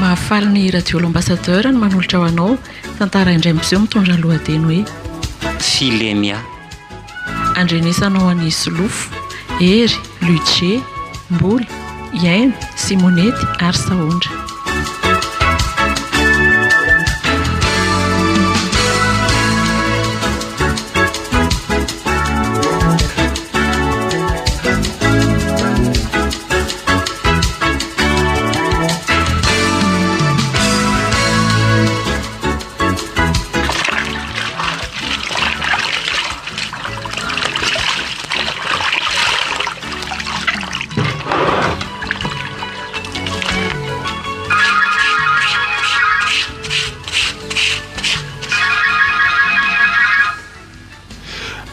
Mahafaly ny radio l'ambassadeur ny manolotra ho anao tantara indray miseho mitondra lohateny hoe Filenia. Andrenesanao an'ny Solofo, Hery, Luce, Mboly, Iainy, Simonety ary Saondra.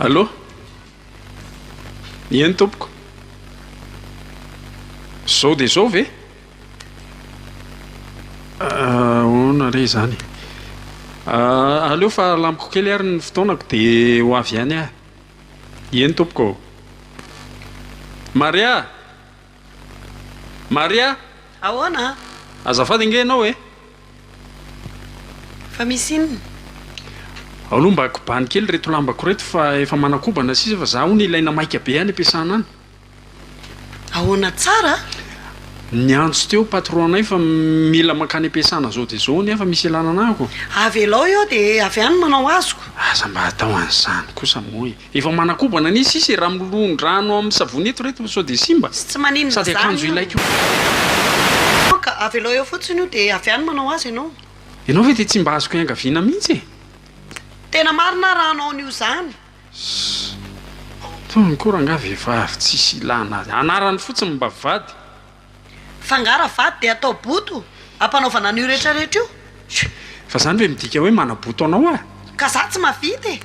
Allô? Eny tompoko? Zao dia zao ve? Hoana re zany? Aleo fa lampiko kely ary ny fotoanako dia ho avy ihany aho. Eny tompoko? Maria? Maria? Ahoana? Azafady ange ianao e? Fa misy inona? Aloha mba kobany kely reto lambako reto fa efa manakobana sisa fa zaho ny ilaina maika be any ampiasana any. Ahoana tsara? Niantso teo patronay fa mila makany ampiasana zao dia zao nefa misy ilana anako. Avy alao eo dia avy any manao azoko. Aza mba atao an'izany kosa moa. Efa manakobana ny sisa raha milondrano amin'ny savony eto reto sao dia simba. Tsy maninona sady akanjo ilaiko. Ka avy alao eo fotsiny io dia avy any manao azy ianao. Ianao ve dia tsy mba azoko iangaviana mihitsy e? Tena marina raha anao n'io zany. Tony koa nga vehivavy tsisy ilana anarany fotsiny mba vady. Fangara vady dia atao boto ampanaovana an'io rehetrarehetra io. Fa zany ve midika hoe manaboto anao a? Ka za tsy mavita e.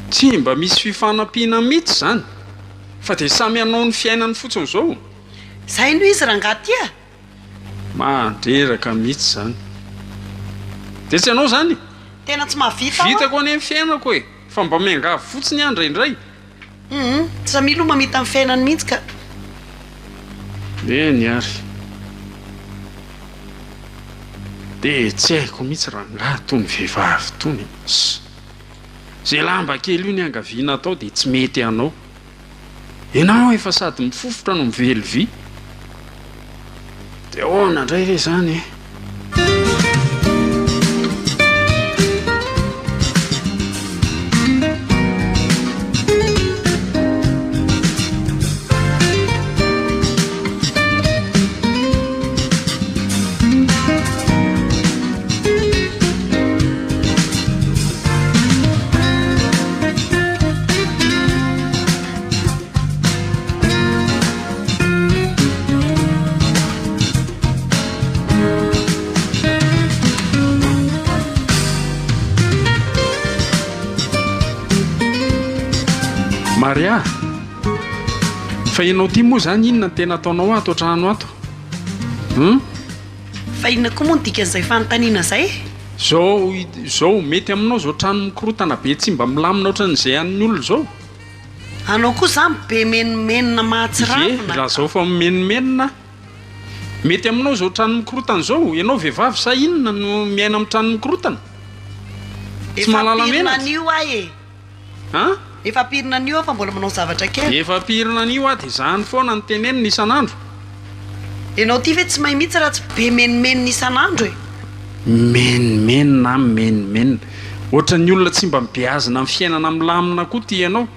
Tsy mba misy fifanampiana mihitsy zany. Fa dia samy anao ny fiainany fotsiny zao. Zay no izy rangaty a. Mandreraka mihitsy zany. Dia tsy anao zany? Tena tsy mavita aho. Vitako any amin'ny fiainako e. Fa mba miangavy fotsiny andraindray. Tsy mila mamita amin'ny fiainany mihitsy ka. Eny ary. Dia tsy haiko mihitsy raha ngahy tony vehivavy tony. Zay lamba kely io ny angaviana atao dia tsy mety anao. Ianao efa sady mifofotra no mively vy. Dia ahoana indray re zany e? Maria, fa ianao ty moa zany inona ny tena ataonao ato an-trano ato? Fa inona koa moa ny dikan'izay fanontaniana izay? Zao mety aminao zao trano mikorotana be tsy mba milamina ohatran'izay an'ny olona zao. Anao koa zany be menimenina mahatsiravina. Raha zao fa menimenina. Mety aminao zao trano mikorotana zao. Ianao vehivavy sa inona no miaina amin'ny trano mikorotana? Tsy mahalala menatra. Efa pirina an'io ahy e. Efa pirina an'io fa mbola manao zavatra kely. Efa pirina an'io aho dia zany foana ny tenenina isan'andro. Ianao ty ve tsy mahay mihitsy raha tsy be menimenina isan'andro e? Menimenina. Ohatran'ny olona tsy mba mibeazina amin'ny fiainana milamina koa ty ianao.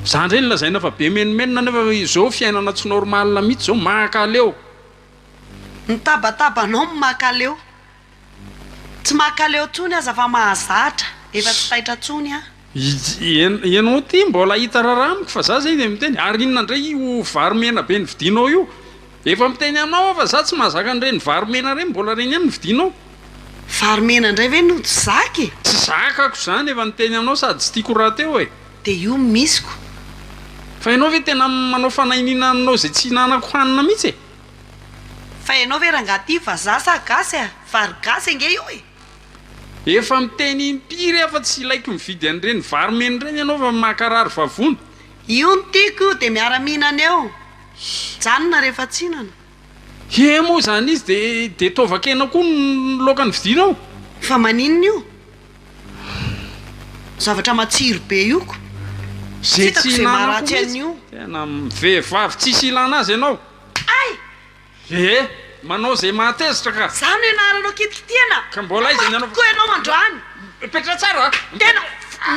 Zany indray ny lazaina fa be menimenina nefa izao fiainana tsy normalina mihitsy zao mahakaleo. Nitabataba-nao mahakaleo. Tsy mahakaleo tsony aza fa mahazatra. Efa tsy taitra tsony a. Ianao ty mbola hita raraha amiko fa za zay dia miteny ary inona indray io varomena be ny vidinao io? Efa miteny anao fa za tsy mahazaka an'ireny varomena ireny mbola reny ihany ny vidinao. Varomena indray ve no tsy zaky? Tsy zakako zany efa niteny anao sady tsy tiako raha teo e. Dia io misiko. Fa ianao ve tena manao fanahinina anao izay tsy hinanako hanina mihitsy e? Fa ianao ve rangaty vazaha sa gasy a? Vary gasy ange io e. Efa miteny impiry afa tsy ilaiko mividy an'ireny varomena ireny ianao fa makarary vavony. Io ny tiako io dia miara-mihinana eo. Janona rehefa tsinana. e moa zany izy de tovakena koa ny lokany vidinao fa maninona io zavatra matsiro be ioko zay Tsitako tsy zay ilana maharatsy koa an'io. tena vehivavy tsisy ilana azy ianao ay manao zay mahatezitra ka zany ianaranao kitikitiana Ka mbola izy ianao- ko ianao androany petra tsara tena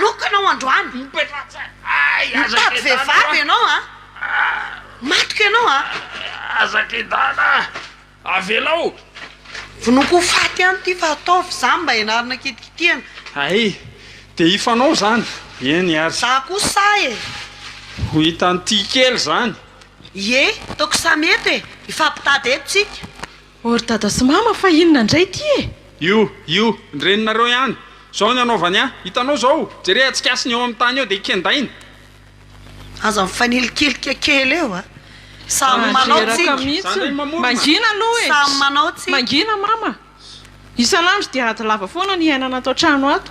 loko ianao androany petra tsara ay mitady vehivavy ianao a matoka ianao a azakedana avelao vonoko faty any ty fa ataovy zany mba ianarana kitikitiana ay de ifanao zany eny ary za koa say e ho hitan'ity kely zany ye toko samety e ifampitady etontsika ory dada sy mama fa inona indray ty e io ndreninareo ihany zao ny anaovany a hitanao zao jere atsikasiny eo amin'ny tany eo de ikendainy aza mifanilokilika kely eo a samy manao Mangeraka tsika mihitsy Zany mamorona. mangina aloha samy e manao tsika mangina mama isan'andro dia ady lava foana ny iainana atao trano ato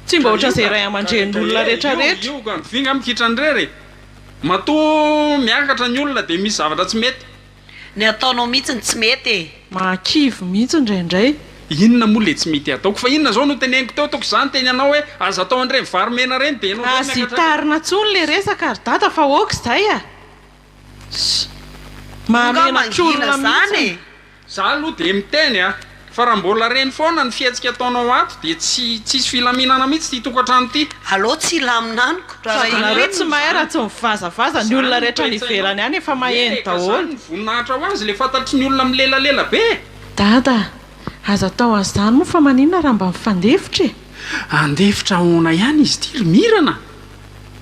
tsy mba ohatran'izay ray aman-dren'olona rehetrarehetra io ka mivinga mikitran'rere mato miakatra ny olona de misy zavatra tsy mety ny ataonao mihitsy ny tsy mety e mahakivy mihitsy indraindray inona moa le tsy mety ataoko fa inona zao no teneniko teo toko zany teny anao hoe aza atao andreny varomena reny de enao azy tarina tsony le resaka ary dada fa oka izay a mahamenatr'olona zany mihitsy e za aloha de miteny a fa raha mbola reny foana ny fietsika ataonao ato de tsisy filaminana mihitsy ty tokantrano ty allo tsy ilaminaniko nareo tsy mahay raha tsy mivazavaza ny olona rehetra nivelany any efa maheno daholo ny voninahitra ho azy le fantatry ny olona milelalela be dada aza atao an'izany moa fa maninona raha mba mifandefitra e andefitra ona ihany izy ty mirana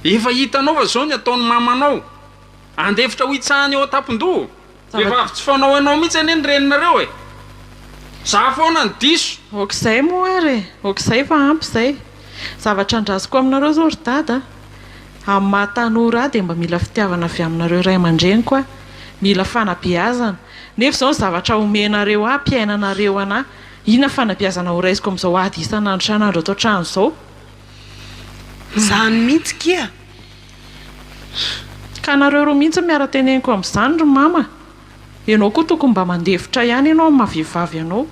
efa hitanao fa zao ny ataony mamanao andefitra ho itsahany eo atampon-doha vehivavy tsy fanao anao mihitsy ane ny reninareo e za foana ny diso okizay moa ary okizay fa ampy izay zavatra andrazoko aminareo zao ry dada amin'ny mahatanora ahy dia mba mila fitiavana avy aminareo ray aman-dreniko a mila fanabeazana nefa izao ny zavatra omenareo ah mpiainanareo anahy inona fanabeazana ho raisiko amin'izao ady isan'andro san'andro atao trano izao zany mihitsy kia ka nareo roa mihitsy miara-teneniko amin'izany ry mama ianao koa tokony mba mandefitra ihany ianao mavehivavy ianao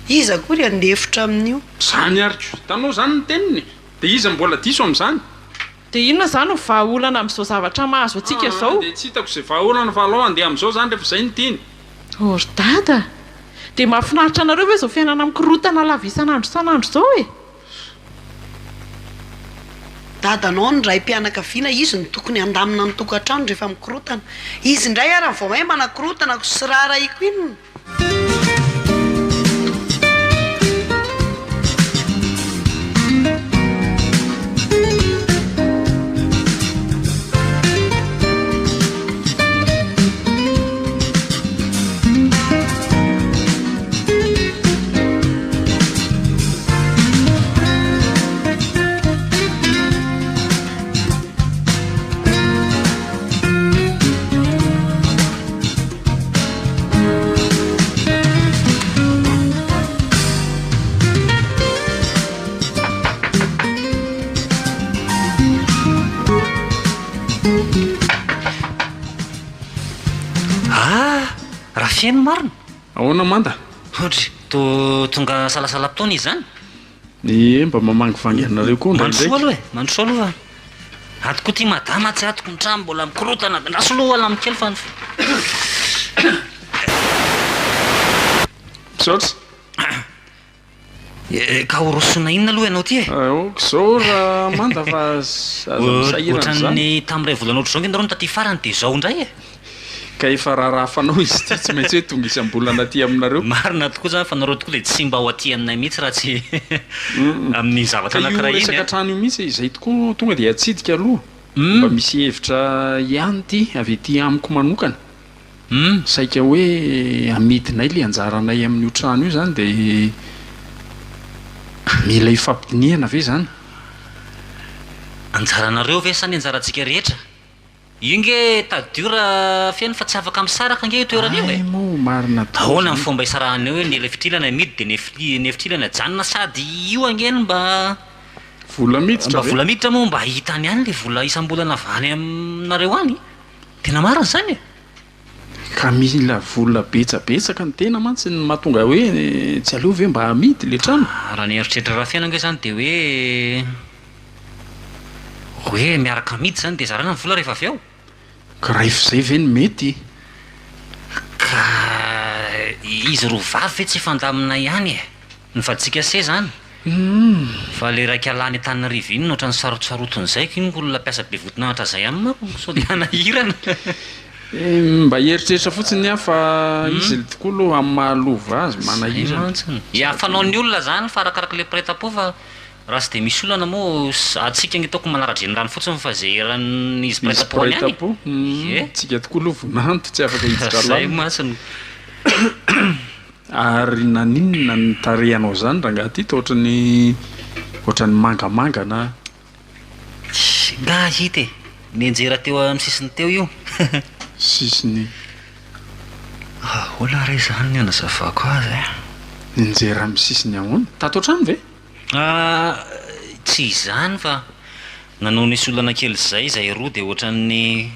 iza koa ry andefitra amin'io zany ariko hitanao zany ny teniny de iza mbola diso amin'izany dia inona izany ho vahaolana amin'izao zavatra mahazo antsika izao de tsy hitako izay vahaolana valao andeha amin'izao zany rehefa izay ny tiany ory dada dia mahafinaritra anareo hoe izao fiainana mikorotana lava isan'andro isan'andro izao e dadanao ny ray mpianakaviana izy ny tokony andamina ny tokantrano rehefa mikorotana izy indray ara vao hoe manakorotana sy raha raiko inona raha fiaino marina ahoana manda ohatra tonga salasalam-potoana izy zany mba mamangivangy anareo koa mandrosoa aloha e mandrosoa aloha ato koa ty madama tsy atoko ny trano mbola mikorotana da ndaso aloha ala mikely fa misaotra ka horosona inona aloha ianao ty e ok zao raha manda fa aza misahirana zany ohatran'ny tamin'ray volanaotro zao ngenareo taty farany de zao indray e ka efa raharaha fanao izy ty tsy maintsy hoe tonga isam-bolana aty aminareo marina tokoa zany fa nareo tokoa le tsy mba ho aty aminay mihitsy raha tsy amin'ny zavatra ka io anakiraha iny resaka trano io mihitsy izay tokoa tonga de atsidika aloha mba misy hevitra ihany ty avy ety amiko manokana saika hoe amidinay le anjaranay amin'io trano io zany de mila ifampidiniana ve zany anjaranareo ve sany anjarantsika rehetra io nge tadiora fiaino fa tsy afaka misaraka nge io toerana io e mo marina ahoana ny fomba isarahana hoe ny lefitrilana midy de nefitrilana janona sady io angeny mba vola miditra ve vola miditra moa mba hitany ihany le vola isam-bolana vany aminareo any tena marina zany e ka mila vola betsabetsaka ny tena mantsy ny mahatonga hoe tsy aleova hoe mba hamidy le trano. Raha ny eritreritra raha fiaina nge zany dia hoe miaraka amidy zany dia zarana ny vola rehefa avy ao. Ka raha ifizay ve ny mety? Ka izy roa vavy ve tsy fandamina ihany e, ny vaditsika se zany. Fa le raika alany Antananarivo iny ohatran'ny sarotsaroton'izay iny olona mpiasa be votinahitra zay ihany manko sao dia hanahirana. Mba eritreritra fotsiny fa izy tokoa aloha amin'ny mahalova azy manahirana. Ya fanaon'ny olona zany fa arakaraka le preta-po fa raha tsy dia misy olana moa atsika ny taoko manara-drenirano fotsiny fa zay ran'izy preta-po any any. Tsika tokoa aloha vonanto tsy afaka hiditra zay masiny. Ary naninona ny tarehanao zany raha ngaty ohatran'ny mangamanga na nga hita e nianjera teo amin'ny sisiny teo io. Sisiny hola ray zany ny anazavako azy e. Nianjera amin'ny sisiny ahoana? Tato an-trano ve? Tsy izany fa nanao nisy olana kely zay roa dia ohatran'ny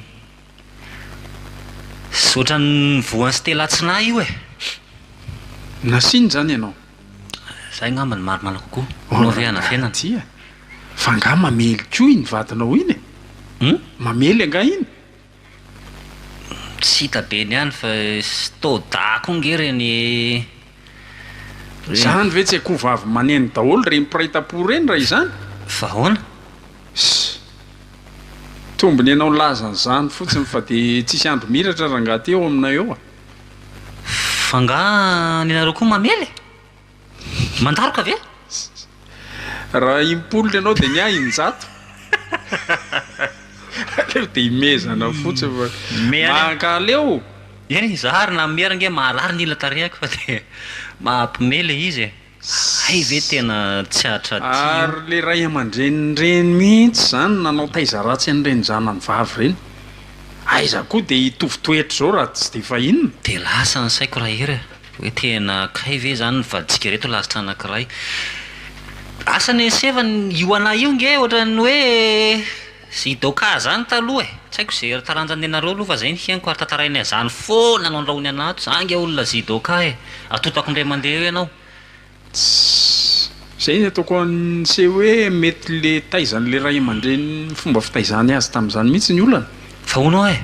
voan'ny stelatsinahy io e. Nasiny zany ianao? Zay ngamba ny maromana kokoa nao ve anafiainana. Tia fa nga mamely koa iny vadinao iny e. Mamely anga iny? Tsy hita be ny ihany fa tao-dako nge reny. Zany ve tsy akoho vavy maneno daholo reny mpiray-tam-po reny raha izany? Fa ahoana? Tombony ianao lazan'izany fotsiny fa dia tsisy andro miratra raha ngaty eo aminay eo a. Fa nga ny nareo koa mamely mandaroka ve? Raha impolona ianao dia ny injato. Aleo dia imezana fotsiny fa mankaleo. Eny zahary na miera nge maharary ny ila tarehako fa dia mahampimely izy e. Ay ve tena tsy atraty. Ary le ray aman-drenireny mihitsy zany nanao taiza ratsy an'ireny zanany vavy reny. Aiza koa dia hitovy toetra zao raha tsy dia fahinona. Dia lasa ny saiko raha hery hoe tena kay ve zany ny vaditsika reto lasitra anankiray. Asany sevany io anahy io nge ohatran'ny hoe sy doka zany taloha e. Tsy haiko izay taranjany anareo aloha fa zay ny fiainako ary tantarainy zany foana no andrahony anato zany nge olona zidoka e. Atotako indray mandeha eo ianao. Zay ny ataoko an'seho hoe mety le taizan'le ray aman-dreny fomba fitaizany azy tamin'izany mihitsy ny olana. Fa hono e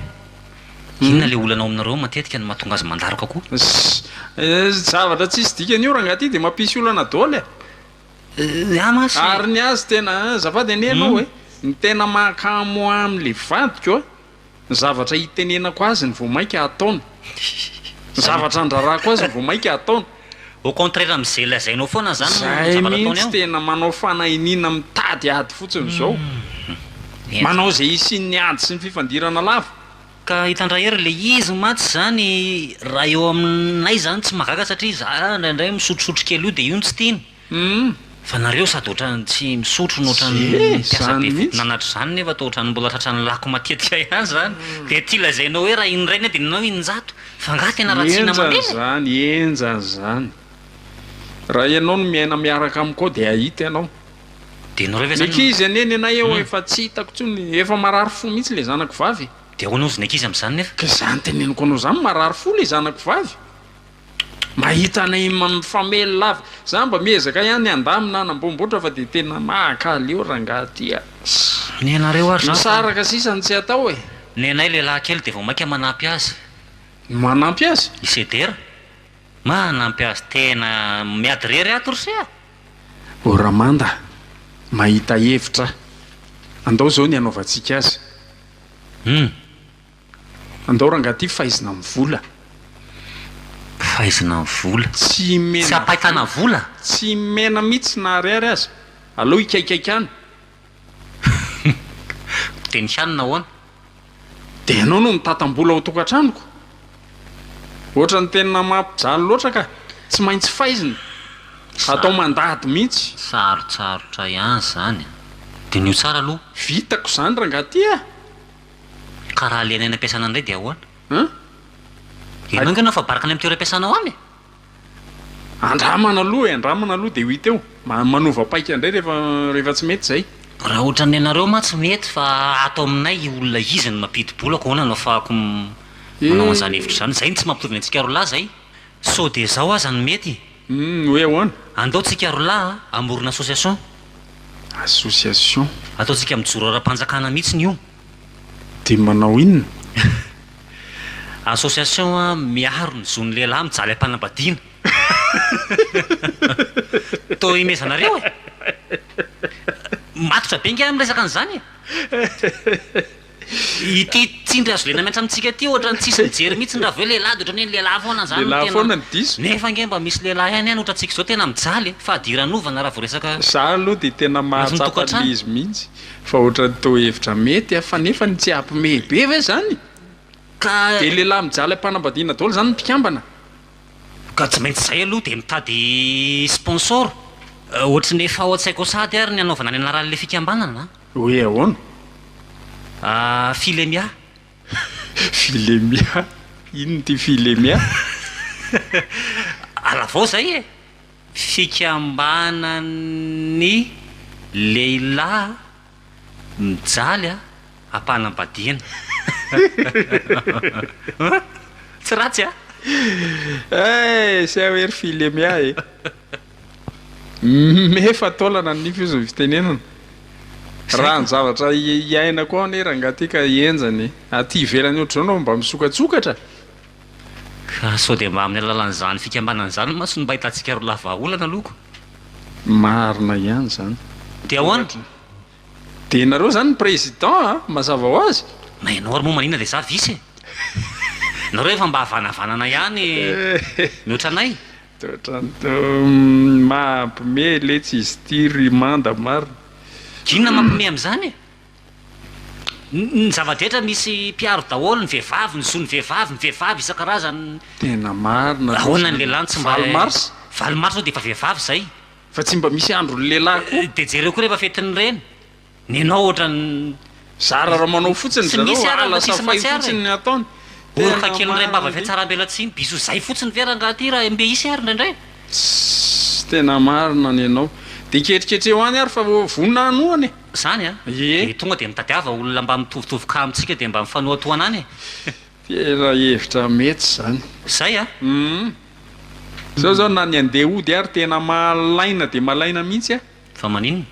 inona le olanao aminareo matetika ny mahatonga azy mandaraka koa? Zavatra tsisy dikany io raha ngaty dia mampisy olana daholo e. Ary ny azy tena zafady anie ianao e ny tena mahakamo amin'le vadiko ny zavatra hitenenako azy ny voamaika ataony. Ny zavatra andrarako azy ny voamaika ataony. Au contraire amin'izay lazainao foana zany zay mihitsy tena manao fanahiniana mitady ady fotsiny zao. Manao zay isin'ny ady sy ny fifandirana lava. Ka hitandra hery le izy matsy zany raha eo aminay zany tsy mahagaga satria za indraindray misotrosotro kely io dia io ny tsy tiany. Fa nareo sady ohatrany tsy misotro no ohatrany mpiasa be nanatry zany nefa atao ohatrany mbola tratrany lako matetika ihany zany. Dia ty lazainao hoe raha indrainy dia nanao injato fa nga tena ratsiana mamely. Enjany zany. Raha ianao no miaina miaraka amiko dia ahita ianao. Dia nareo ve zany ankizy aneny anay eo efa tsy hitako tsony efa marary fo mihitsy le zanako vavy. Dia ahoana ozy ny ankizy amin'izany nefa? Ka zany teneniko anao zany marary fo le zanako vavy. Mahita anay mifamely lava za mba miezaka ihany andamina anambomboatra fa dia tena mahakaly eo raha ngaty a. Ny anareo ary misaraka sisany tsy atao e. Ny anay lehilahy kely dia vao maika manampy azy. Manampy azy? Isedera manampy azy tena miady rery ato ry se a. Oramanda mahita hevitra andao zao ny anaovantsika azy. Andao raha ngaty fahaizina amin'ny vola. Fahaizina amin'ny vola? Tsy mena. Tsy ampahitana vola? Tsy mena mihitsy na ariary azy. Aleo hikaikaikany. Dia ny hanina ahoana? Dia ianao no mitatam-bola ao tokantranoko. Ohatrany tena mampijaly loatra ka tsy maintsy fahaizina. Atao mandady mihitsy. Sarotsarotra ihany zany. Dia nio tsara aloha. Vitako zany raha ngaty a. Ka raha aliana any am-piasana indray dia ahoana? Ianao nge fa baraka any amin'ny toeram-piasanao any? Andramana aloha dia ho hita eo. Manova paika indray rehefa tsy mety zay. Raha ohatran'ny anareo ma tsy mety fa atao aminay olona izy ny mampidi-bola ka ahoana no ahafahako manao an'izany hevitra zany zay ny tsy mampitovy ny antsika roalahy zay sao de zao aza ny mety hoe ahoana andaotsika roalahy amorona association association ataotsika mijoro ara-panjakana mihitsy ny io de manao inona association miaro ny zon'ny lehilahy mijaly ampanambadiana to imezanareo e matotra be nga miresaka an'izany ity tsindry azo lena miantra amintsika ty ohatra ny tsisy mijery mihitsy ny raha ve lehilahy de ohatra ny lehilahy foana zany lehilahy foana ny diso nefa nge mba misy lehilahy ihany ohatra antsika zao tena mijaly fa adiran'ovana raha voaresaka za aloha de tena mahatsapa izy mihitsy fa ohatra ny to hevitra mety fa nefa ny tsy ampimehbe ve zany ka de lehilahy mijaly ampanambadiana daholo zany mpikambana ka tsy maintsy zay aloha de mitady sponsor ohatra ny efa ao an-tsaiko sady ary ny anaovana ny anaran'le fikambanana hoe ahoana filemia filemia ino ty filemia alavao zay e fikambanany lehilahy mijaly ampanambadiana tsy ratsy sy ahoery filemia e mefa taolana ny nify izy ny fitenenana raha ny zavatra iaina koa ane raha ngatika enjany aty ivelany ohatr' zao nao mba misokatsokatra ka sao de mba amin'ny alalan'izany fikambanana zany maso mba hitantsika ro lavaolana loko marina ihany zany de ahoana de nareo zany ny président mazava ho azy ma ianao ary moa manina de za visy nareo efa mba havanavanana ihany mihoatra anay mampime le tsy izy ty rimanda marina inona mampime am'izany ny zava-drehetra misy mpiaro daholo ny vehivavy ny zo ny vehivavy isan-karazany tena marina ahoana ny lehilahy tsy mba valomars valomars ao de efa vehivavy zay fa tsy mba misy andro ny lehilahy koa de jereo koa rehefa fetiny reny ny anao ohatra ny zara raha manao fotsiny zareo alasafay fotsiny ny ataony oraka kely nyray mbava fiatsarambelatsiny biso zay fotsiny veranga ty raha mbe isy ary ndraindray tena marina ny anao de ketriketreo any ary fa vonina anoany zany de tonga de mitadiava olona mba mitovitovika amintsika de mba mifanoatoana any tena hevitra mety zany zay zao zao na ny andeha ody ary tena malaina de malaina mihitsy fa maninona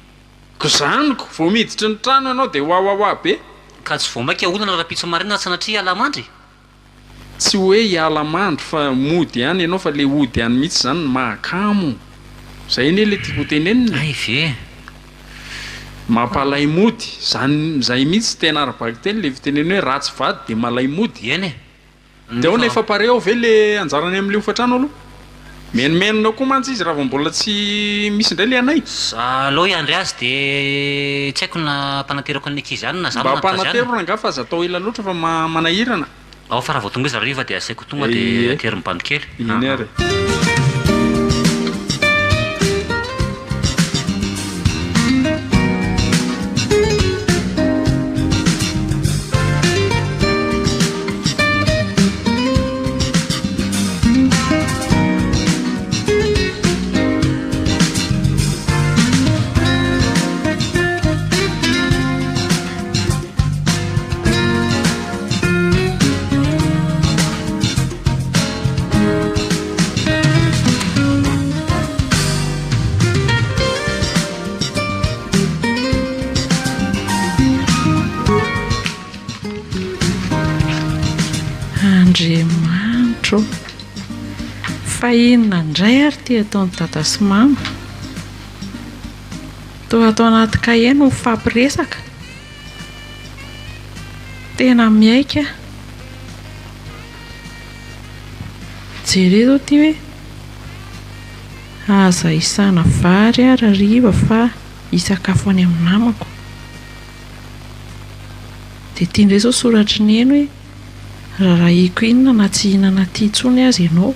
ko zaniko vo miditry ny trano ianao de hoahoahoa be ka tsy vo maika olana raha pitso marina sanatria alamandry tsy hoe hialamandry fa mody ihany ianao fa le ody ihany mihitsy zany ny mahakamo zay ine le tiako tenenina ay ve mampalay mody zany zay mihitsy tena arabaky teny le fiteneny hoe ratsy vady de malay mody eny de ao nefa pare ao ve le anjarany am'le hofatrano aloha menomenonao koa mantsy izy raha vao mbola tsy misy indray le anay aloha iandry azy de tsy haiko na mpanaterako ny ankizy any na za mba mpanatero ranga fa aza atao ela loatra fa manahirana ao fa raha vao tonga izy riva de asaiko tonga de atery mibando kely iny ary Andriamanitro fa inona indray ary ty ataony tata sy mama toa atao anaty kahie no mifampiresaka tena miaika jereo ty hoe aza isana vary ary riva fa isakafo any amin'ny namako de tia indray zao soratry ny eno hoe raharahiko inona na tsy hihinana ty intsony azy ianao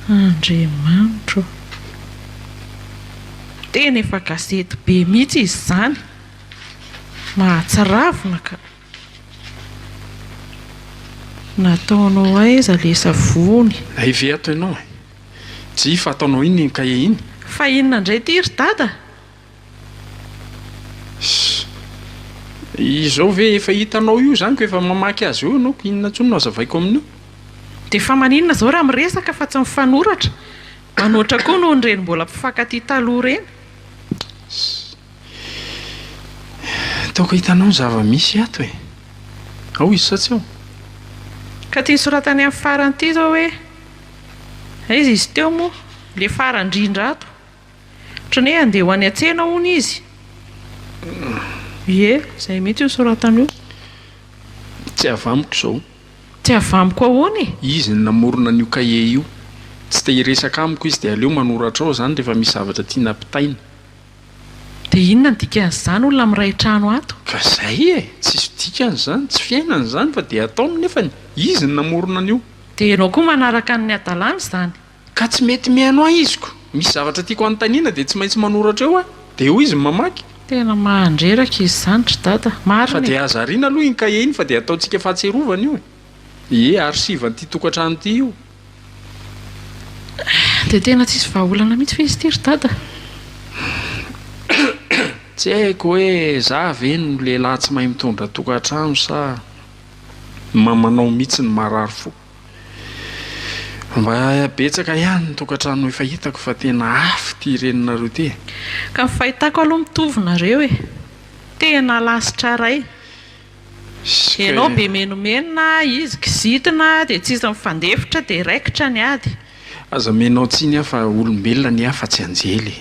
Andriamanitro tena efa gazety be mihitsy izy zany mahatsaravina ka nataonao aiza le savony nay ve ato ianao tsy fa ataonao iny kahe iny fa inona indray ty ry dada izao ve efa hitanao io zany ko efa mamaky azy io anao inona ntsony no azavaiko amin'io dia fa maninona zao raha miresaka fa tsy mifanoratra manoatra koa noho nyreny mbola mpifankaty taloha reny taoko hitanao ny zava-misy ato e ao izy satsy ao ka tia soratany amin'ny faran'ity zao hoe aiza izy teo moa le farandrindra ato ohatrany hoe andeha ho any an-tsena hono izy ie izay mety io soratany io tsy avamiko izao tsy avamiko ahoany izy ny namorona an'io kahe io tsy te hiresaka amiko izy dia aleo manoratra ao zany rehefa misy zavatra tiana ampitaina dia inona ny dikan'izany olona miray trano ato ka zay e tsisy dikany zany tsy fiainany zany fa dia ataony nefany izy ny namorona an'io dia ianao koa manaraka ny adalany izany ka tsy mety mihaino ahy iziko misy zavatra tiako anontaniana dia tsy maintsy manoratra eo a dia eo izy ny mamaky tena mahandreraka izy zany try dada fa mariny dia azariana aloha iny kahe iny fa dia ataontsika fahatserovana io e arsivanyity tokantrano ity io dia tena tsisy vahaolana mihitsy fa izy ty ry dada tsy haiko hoe za ve no lehilahy tsy mahay mitondra tokantrano sa mamanao mihitsy ny marary fo mba betsaka ihany ny tokantrano efa hitako fa tena afy ty reninareo ty ka fahitako aloha mitovinareo e tena lasitra ray ianao be menomenona izy kizitina dia tsisy mifandefitra dia raikitra ny ady aza menao tsiny aho fa olombelona ny aho fa tsy anjely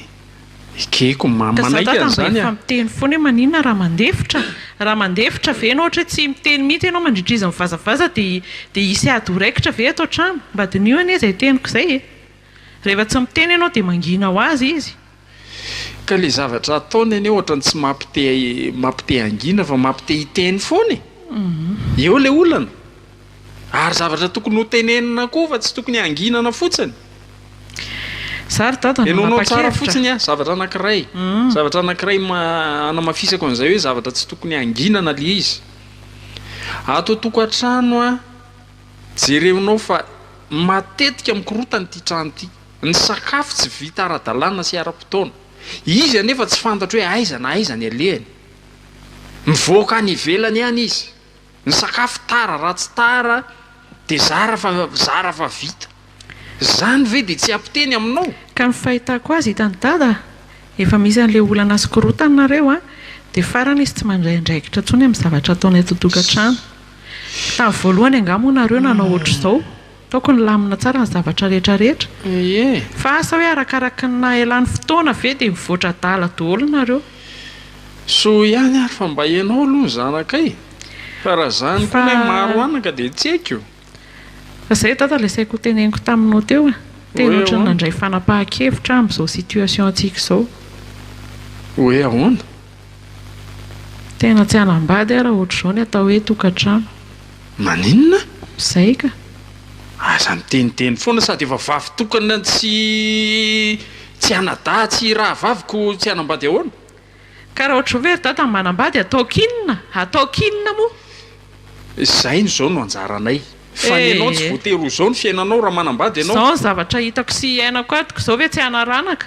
ekeko manaika an'izany fa miteny foana hoe maninona raha mandefitra ve ianao ohatra tsy miteny mihitsy ianao mandridriza mivazavaza dia isy ady ho raikitra ve atao trano mba dinio anie izay teniko izay e rehefa tsy miteny ianao dia mangina ho azy izy ka le zavatra ataony anie ohatrany tsy mampite angina fa mampite hiteny foana eo le olana ary zavatra tokony ho tenenina koa fa tsy tokony anginana fotsiny zary dada ianao tsara fotsiny a zavatra anankiray anamafisako an'izay hoe zavatra tsy tokony anginana le izy ato tokantrano a jereonao fa matetika mikorotany ity trano ity ny sakafo tsy vita ara-dalàna sy ara-potoana izy anefa tsy fantatro hoe aiza na aiza ny alehany mivoaka any ivelany ihany izy ny sakafo tara raha tsy tara dia zara fa vita zany ve dia tsy ampiteny aminao ka ny fahitako azy hitany dada efa misy an'le olana sy korotanareo a dia farana izy tsy mandraindraikitra ntsony amin'ny zavatra ataonay totokantrano tamin'ny voalohany angamonareo nanao ohatr' izao taoko ny lamina tsara ny zavatra rehetrarehetra fa asa hoe arakaraka na elan'ny fotoana ve dia mivoatra dala daholo nareo so ihany ary fa mba ianao aloha ny zanakay fa raha zany koa hoe maro anaka dia tsy haiko fa izay dada ilay saiko teneniko taminao teo a tena ohatra ny nandray fanapahan-kevitra amin'izao situation antsika izao hoe ahoana tena tsy hanambady raha ohatr'izao ny atao hoe tokantrano maninona izay ka aza miteniteny foana sady efa vavy tokana tsy anada tsy raha vaviko tsy hanambady ahoana ka raha ohatr'izao ve ry dada manambady ataokinona moa izay no zao no anjaranay fa ianao tsy voatery zao ny fiainanao raha manambady ianao zao ny zavatra hitako sy iainako atoko izao ve tsy hanaranaka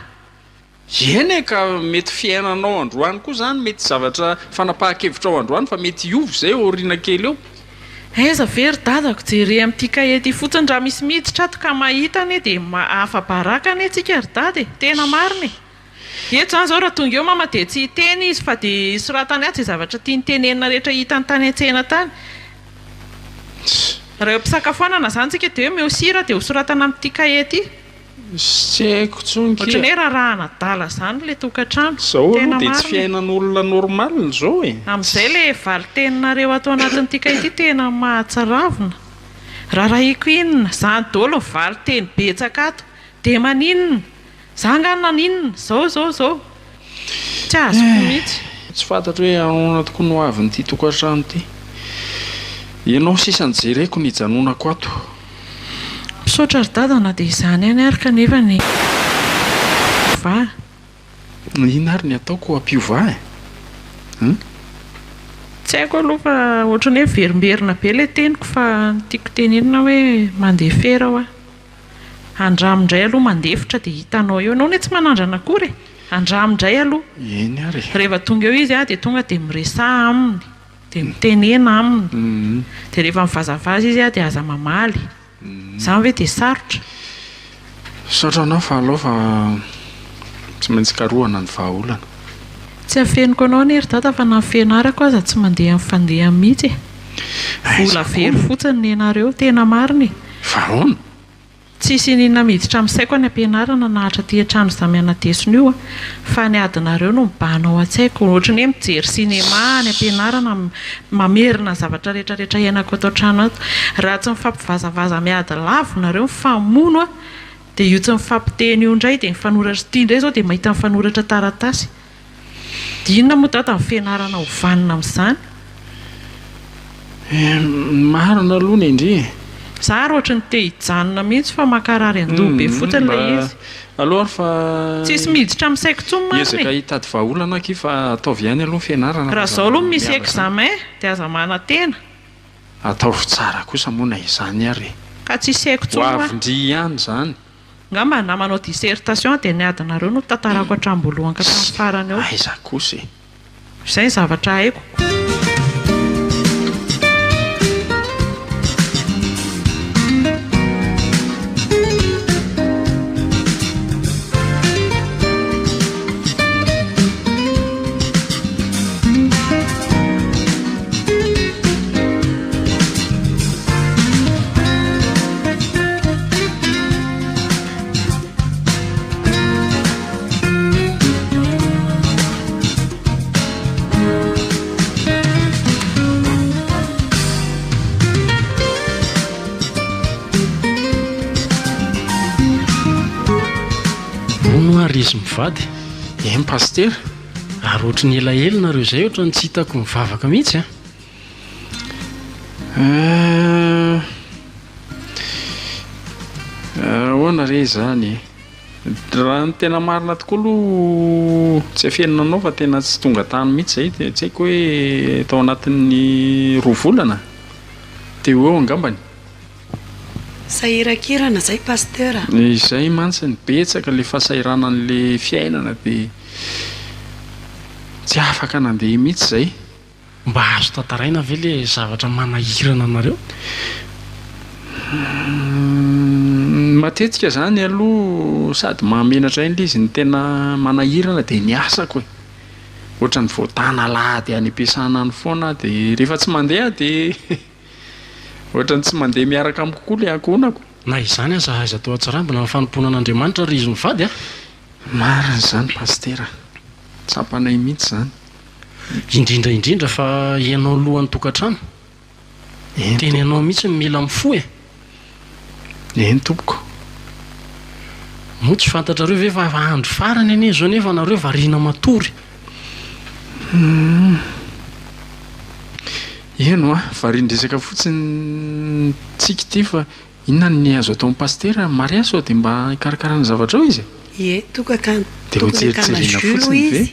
eny ka mety fiainanao androany koa zany mety zavatra fanapahan-kevitra ao androany fa mety iovy zay oriana kely eo aiza very dadako jere amin'ity kahety fotsiny raha misy miditra ato ka mahita ane dia afa-baraka ane tsika ry dady e tena mariny eto zany zao raha tonga eo mama dia tsy hiteny izy fa dia soratany ato izay zavatra tia nytenenina rehetra hitany tany an-tsena tany raha eo mpisakafoanana zany tsika dia hoe meosira dia ho soratana amin'ity kahety tsy haiko tsonky ohatrany hoe rahana dala zany le tokantrano zao aloha dia tsy fiainan'olona normalina zao e amin'izay le valiteninareo atao anatin'ity kahety tena mahatsaravina raharahiako inona zany daholo ny valiteny betsaka ato dia maninona zanganina ninona zao tsy azoko mihitsy tsy fantatro hoe anoana tokony ho avy nyity tokantrano ity ianao sisany jereko ny hijanonako ato misaotra ry dadana dia izany ihany ary kanefa ny va ina ary ny ataoko ampiova tsy haiko aloha fa ohatrany hoe verimberina be ilay teniko fa tiako tenenina hoe mandeha fera aho andramindray aloha mandefitra dia hitanao eo anao ne tsy manandrana akory andramindray aloha eny ary rehefa tonga eo izy dia tonga dia miresa aminy dia mitenena aminy dia rehefa mivazavaza izy a dia aza mamaly izany hoe dia sarotra saotranao fa aloha fa tsy maintsy karohana ny vahaolana tsy hafeniko anao ny ery dada fa na ny fianarako aza tsy mandeha amin'ny fandeha mihitsy vola very fotsiny ny ianareo tena mariny vahoana tsisy nina miditra amin'saiko ny ampianarana nahatra ty an-trano zamianadesiny io a fa ny adinareo no mibanao an-tsaiko ohatrany hoe mijery sinema ny ampianarana mamerina ny zavatra rehetrarehetra iainako ato an-trano ato raha tsy mifampivazavaza miady lavo nareo mifamono a dia io tsy mifampiteny io indray dia mifanoratra tia indray zao dia mahita mifanoratra taratasy dia inona moa dada ny fianarana hovanina amin'izany marina aloha ny indri za ry ohatra ny te hijanona mihitsy fa makarary andoha be fotsiny ilay izy aloha ary fa tsisy miditra amin'ny saiko tsony ezaka mariny hitady vahaolana ki fa ataovy ihany aloha ny fianarana raha zao aloha misy examen dia aza manantena ataovy tsara kosa moana izany ary ka tsisy haiko ho tsony avindry ihany izany ngamba na manao dissertation dia ny adinareo no tantarako hatramboalohan ka tamin'ny farany eo aiza kosa izay ny zavatra haiko izy mivady pastera ary ohatra ny elaela nareo izay ohatra ny tsy hitako mivavaka mihitsy ahoana re zany raha ny tena marina tokoa aloha tsy afenina anao fa tena tsy tonga tany mihitsy zay dia tsy haiko hoe tao anatin'ny 2 volana teo eo angambany sahirakirana zay pasteur izay mantsy ny betsaka le fahasairana n'le fiainana dia tsy afaka nandeha mihitsy zay mba azo tantaraina ve le zavatra manahirana anareo matetika zany aloha sady mahamenatra in'le izy ny tena manahirana dia ny asako e ohatra ny voatana lady any ampiasana any foana dia rehefa tsy mandeha dia ohatra ny tsy mandeha miaraka amin'ny kokoa le ankonako na izany aza aiza tao atsarambina ny fanomponan'Andriamanitra ry izy mivady marina zany pastera tsapanay mihitsy zany indrindraindrindra fa ianao lohan'ny tokantrano teny ianao mihitsy mila mifo eny tompoko moa tsy fantatrareo ve fa andro farany anie zao nefa nareo variana matory eno variandresaka fotsiny tsika ty fa inona ny azo atao amin'ny pastera maria sao dia mba hikarakarana zavatra ao izy tokaka dia ho jerijerena fotsiny ve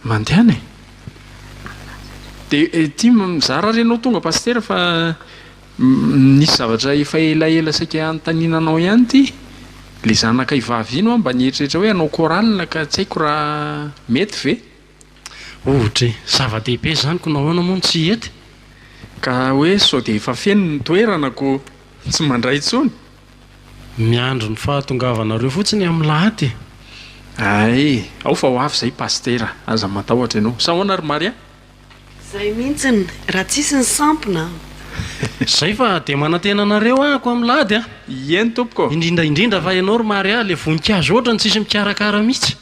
mandehana dia tia mizara renao tonga pastera fa nisy zavatra efa elaela saika antaninanao ihany ty le zanaka ivavy ino mba nieritrrehetra hoe anao koralina ka tsy haiko raha mety ve ohatra zava-dehibe zany ko nahoana moa tsy hety ka hoe sao dia efa feno ny toeranako tsy mandray tsony miandro ny fahatongavanareo fotsiny amin'ny lahady ay ao fa ho avy izay pastera aza matahotra ianao sa hoana ry maria zay mihitsiny raha tsisy ny sampona zay fa dia manantena anareo ahako amin'ny lahady eny tompoko indrindraindrindra fa ianao ry maria le voninkazo ohatra ny tsisy mikarakara mihitsy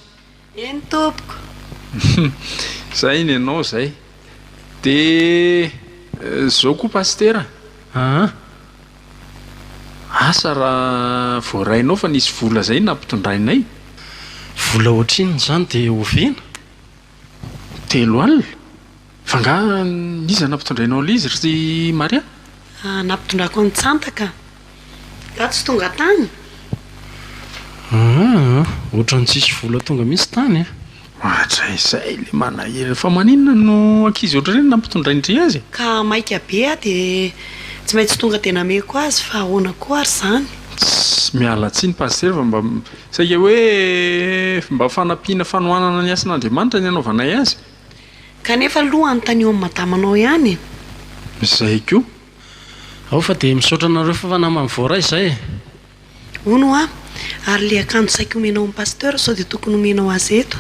eny tompoko zay ny ianao zay dia zao koa pastera asa raha voarainao fa nisy vola zay nampitondrainay vola ohatrinony zany dia oviana 3 alina fa nga niza nampitondrainao l izy ry maria nampitondrako ny tsantaka ka tsy tonga tany ohatra ny tsisy vola tonga misy tany ohatra izay le manahirana fa maninona no ankizy ohatra reny nampitondraindry azy ka maika be dia tsy maintsy tonga tena meko azy fa ahoana koa ary zany tsy miala tsi ny pastera fa mba saika hoe mba fanampiana fanohanana ny asan'Andriamanitra ny anaovanay azy kanefa aloha any tany eo amin'ny madamanao ihany zay koa ao fa dia misaotra anareo fa fanamamy voaray izay ono a ary le akanjo saika omenao amin'ny pasteur sao dia tokony omenao azy eto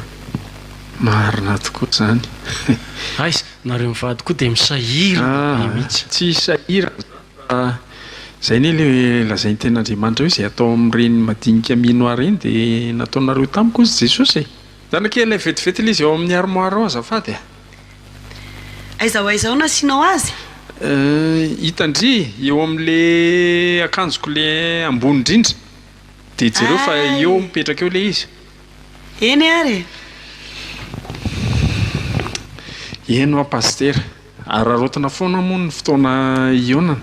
marina tokoa zany aiza nareo mivady koa dia misahira mihitsy tsy sahira zay ne le lazainy ten'andriamanitra hoe izay atao amin'ireny madinika minoa reny dia nataonareo tamiko izy jesosy e zana ke ilay vetivety ilay izy eo amin'ny armoara ao azafady a aiza ho aiza ao nasianao azy hitandry eo amin'le akanjoko le ambony indrindra dia jereo fa eo mipetraka eo le izy eny ary eno a pastera ary rarotina foana moa ny fotoana ionana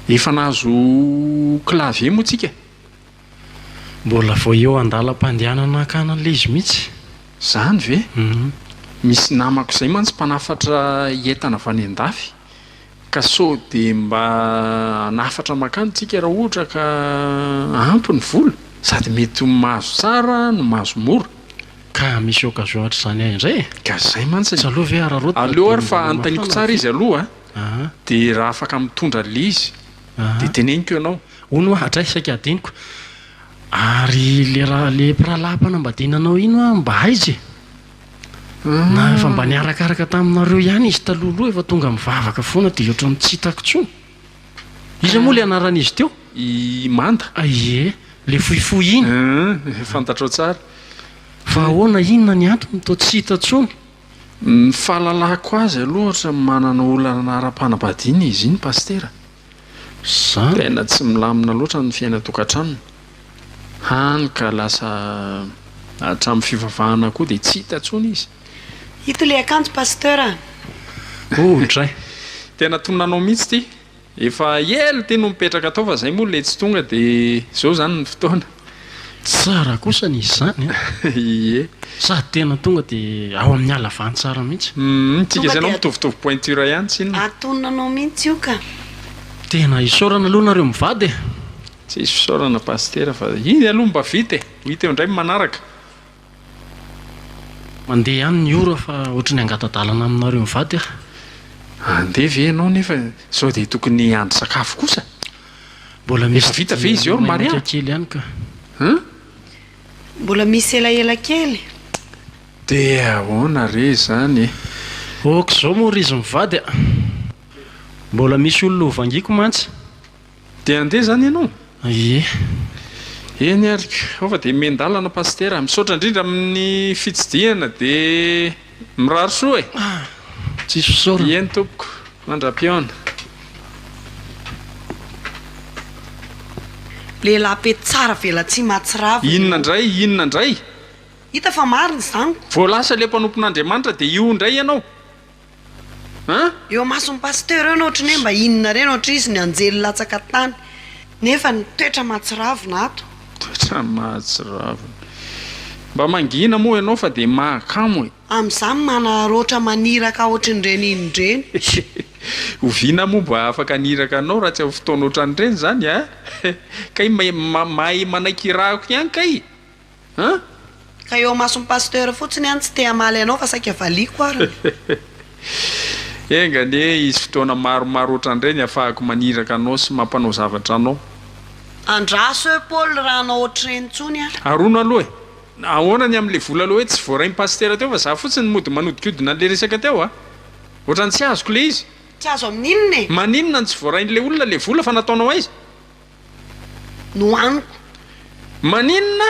efa nahazo klavie moa tsika mbola vao eo andalam-pandehanana akanan'le izy mihitsy zany ve misy namako izay mantsy mpanafatra entana avy any an-dafy ka so dia mba nafatra makany tsika raha ohatra ka ampy ny vola sady mety mahazo tsara no mahazo mora ka misy okazo ohatra izany ahy indray ka zay mantsy aloha ve ararota aleo ary fa antaniko tsara izy aloha dia raha afaka mitondra le izy dia teneniko ianao ono hatray saika adiniko ary le mpiralapana mba dinanao ino a mba haizy na efa mba niarakaraka taminareo ihany izy talohaloha efa tonga mivavaka foana dia ohatra mitsitako tsony izy moa le anaran'izy teo i manda ie le fohifohy iny fantatrao tsara fa ahoana inona ny antony tao tsy hita tsony ny fahalalako azy aloha ohatra manana olana ara-panambadiana izy iny pastera zany tena tsy milamina loatra ny fiaina tokantranony hany ka lasa hatramin'ny fivavahana koa dia tsy hita tsony izy hito le akanjo pasteur ohatra tena tonanao mihitsy ty efa elo teno mipetraka atao fa zay moa le tsy tonga dia zao zany ny fotoana tsara kosa ny izy zany ie sady tena tonga dia ao amin'ny alavany tsara mihitsy tsika izay anao mitovitovy pointure ihany tsy inona atonanao mihitsy io ka tena isaorana aloha nareo mivady e tsy isy fisaorana pastera fa iny aloha mba vita e ho hita eo indray manaraka mandeha ihany ny ora fa ohatra ny angatadalana aminareo mivady a andeha ve ianao nefa sao dia tokony andro sakafo kosa mbola misy efa vita ve izy eo maria kely ihany ka mbola misy elaela kely dia ahoana re zany e oka zao moa ry izy mivady a mbola misy olona hovangiko mantsy dia andeha zany ianao ie eny arika ao fa dia mendalana pastera misaotra indrindra amin'ny fitsidihana dia mirary soa e tsisy fisaorana eny tompoko mandra-piona lehilahy pety tsara vela tsy mahatsirava inona indray hita fa mariny zaniko vo lasa le mpanompon'andriamanitra dia io indray ianao eo mason'ny pasteur eo na ohatra ny hoe mba inona reny ohatra izy ny anjely latsaka tany nefa ny toetra mahatsiravina ato toetra mahatsiravina mba mangina moa ianao fa dia mahakamo e amin'izany mana roatra maniraka ohatra nyreny inondreny oviana moa mba afaka niraka anao raha tsy avo fotoana ohatran'ireny zany a kay mahay manaikirahako ihany kay ka eo mason'ny pasteur fotsiny ihany tsy te hamaly anao fa saika valiko ary engany e izy fotoana maromaro ohatran'ireny afahako maniraka anao sy mampanao zavatra anao andraso hoe paul raha anao ohatrareny ntsony a arono aloha e ahoana ny amin'le vola aloha hoe tsy voarainy pastera teo fa za fotsiny mody manodikodina n'le resaka teo a ohatrany tsy azoko le izy tsy azo amin'inona e maninona ny tsy voarain'le olona le vola fa nataonao aizy no aniko maninona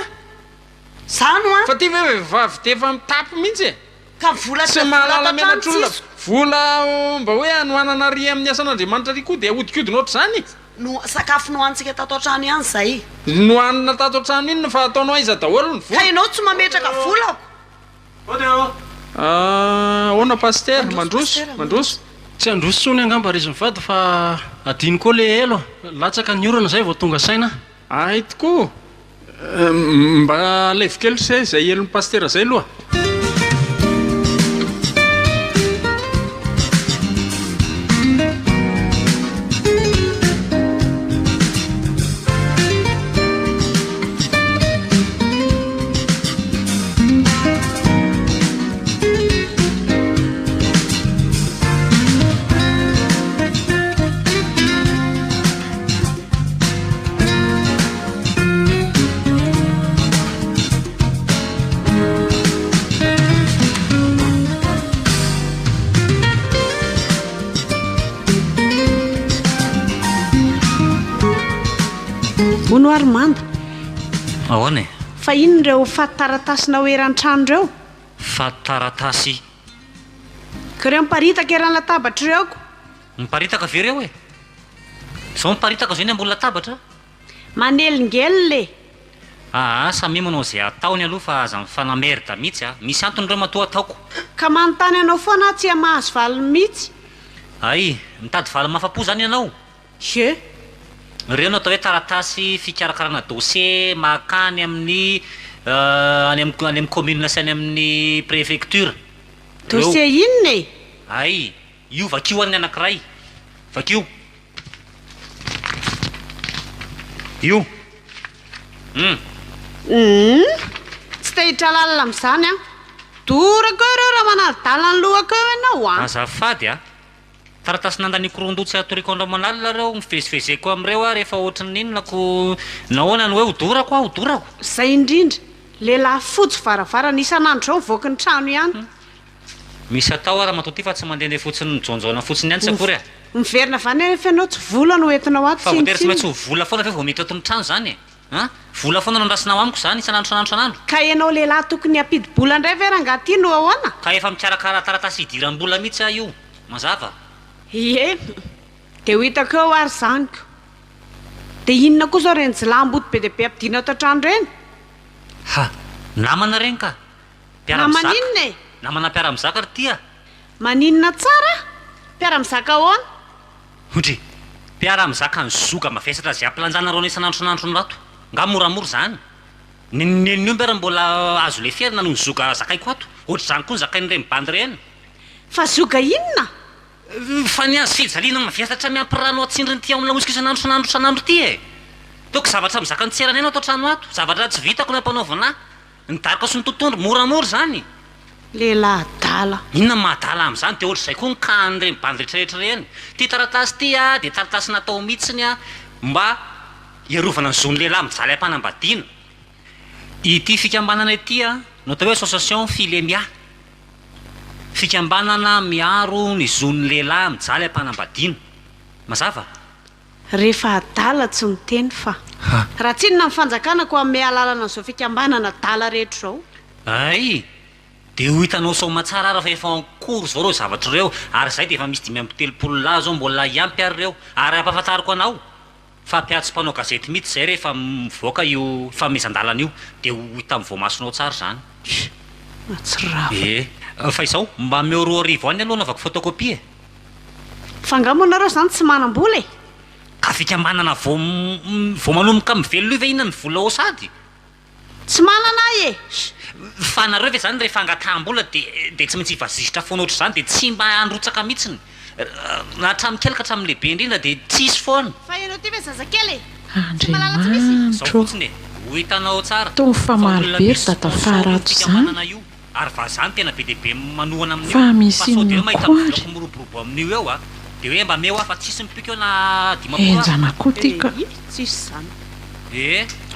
zano a fa ty ve vehivavy te efa mitapo mihitsy e ka vola tsy mahalala menatr'olona vola mba hoe anohanana ry amin'ny asan'andriamanitra ry koa dia ahodikodina oatra zany no sakafo nohantsika tato an-trano ihany zay nohanina tato an-trano inona fa ataonao aiza daholo ny ka vola ianao tsy mametraka volako ahoana paster mandroso tsy androso tsony angamba ry izy mivady fa adiny koa le elo latsaka ny orana zay vao tonga saina ay tokoa mba alevokely say zay elon'ny pastera zay aloha Armanda ahoana e fa inon'ireo fatitaratasina hoeran-trano ireo fataratasy ka ireo miparitaka eran'ny latabatra ireoko miparitaka ve reo e zao miparitaka zao ny ambony latabatra manelingelile samy manao zay ataony aloha fa aza mifanamerida mihitsy a misy anton'ireo matoa ataoko ka manontany anao foana tsy mahazo valiny mihitsy ay mitady vala mafapo zany ianao je reo no atao hoe taratasy fikarakarana dossier makany amin'ny any amin'ny commune sy any amin'ny préfecture dossier inona e ay io vakio any anankiray vakio io tsy tahitra lalina amin'izany a dorako ireo raha manadala ny lohako eo ianao a azafady a taratasy nandany korondotsy atoriko andra manalina reo mivezivezeko am'ireo a rehefa ohatrany ninonako nahoana ny hoe hodorako hodorako zay indrindra lehilahy fotsy varavarana isan'andro zao mivoaka ny trano ihany misy atao raha matoty fa tsy mandehandeha fotsiny mijonjona fotsiny ihany tsy akory a miverina vany rehefa ianao tsy vola no entinao ato fa voatery tsy maintsy ho vola foana fa vao mety eto ny trano zany e vola foana nandrasina amiko zany isan'andro sanandro ka ianao lehilahy tokony ampidi-bola indray ve rangaty no ahoana ka efa mikarakara taratasy hidiram-bola mihitsy a io mazava ie de ho hitako eo ary zaniko de inona koa zao reny jilambody be de be ampidina ato an-trano reny ha namana reny ka namaninona e namana mpiara-mizaka ry tia maninona tsara mpiara-mizaka ahoana ondry mpiara-mizaka ny zoga mavesatra zay ampilanjanareo ny isan'andro sanandro ny rato nga moramora zany nenio mpiara mbola azo le fierina noho ny zoga zakaiko ato ohatra zany koa ny zakain'ireny mibandy reny fa zoga inona fa ny azo fijaliana mavesatra miampirano atsindry ny tia amin'ny lamosika isan'andro ty e toko zavatra mizaka ny tserana eno atao trano ato zavatra tsy vitako ny ampanaovana nidarika sy ny tontondro moramora zany lehilahy dala inona mahadala am'izany de ohatra zay koa ny kan'ireny mibandy rehetrarehetra reny ty taratasy ty a de taratasy natao mihitsiny a mba iarovana ny zon'ny lehilahy mijaly ampanambadiana ity fikambanana ity a no atao hoe association filemia fikambanana miaro ny zon'ny lehilahy mijaly ampanambadiana mazava rehefa adala tsy miteny fa raha tsy inona mifanjakanako amin'ny alalana n'izao fikambanana dala rehetra zao ay de ho hitanao sao matsara raha fa efa ankory zao reo zavatra reo ary zay de efa misy 5 lahy zao mbola iampy ary reo ary ampahafantariko anao fa mpiatso-mpanao gazety mihitsy zay rehefa mivoaka io famezan-dalana io de ho hita mivoamasonao tsara zany matsirava fa izao mba meo 2 arivo any aloha navako photocopie fa ngamonareo zany tsy manam-bola e ka fikambanana vao manomboka mivelo io ve inona ny vola ao sady tsy manana e fa nareo ve zany rehefa angataham-bola de tsy maintsy hivazizitra foana oatra zany de tsy mba androtsaka mihitsiny nahatramikelika hatramin'lehibe indrindra de tsisy foana fa ianao ty ve zazakely zao andriamanitro fotsiny e ho hitanao tsara to mifamaly be ry dadafarato zany io ary va zany tena be dehibe manohana amin'io fa misy sao de inona mahita koa miloko miroborobo amin'io eo a de hoe mba meo a fa tsisy mipiko eo na enjana koa tika tsisy zany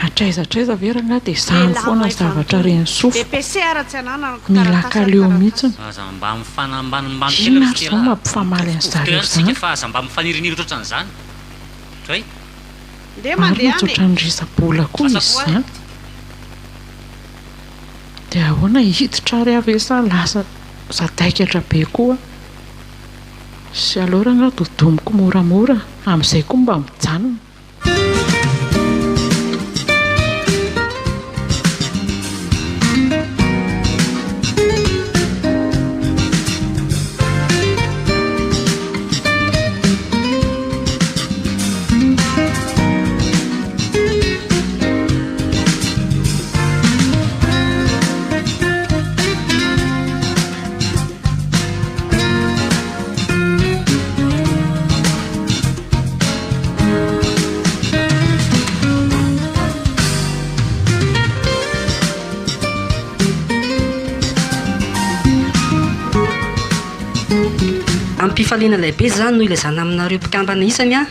atraizatraiza veranga de zany foana zavatra reny sofo de PCR tsy anana mila kaleo mihitsiny aza mba mifanambanimbany inona ary zao mampifamaly any zareo zany fa aza mba mifaniririniro ohatran'izany zay de ary mandeha matsotra ny risa-bola koa izy zany de ahoana hiditra ary avesa lasa zadaikatra be koa sy aloranga dodomiko moramora amin'izay koa mba mijanona Ampifaliana lehibe zany no ilazana aminareo mpikambana isany a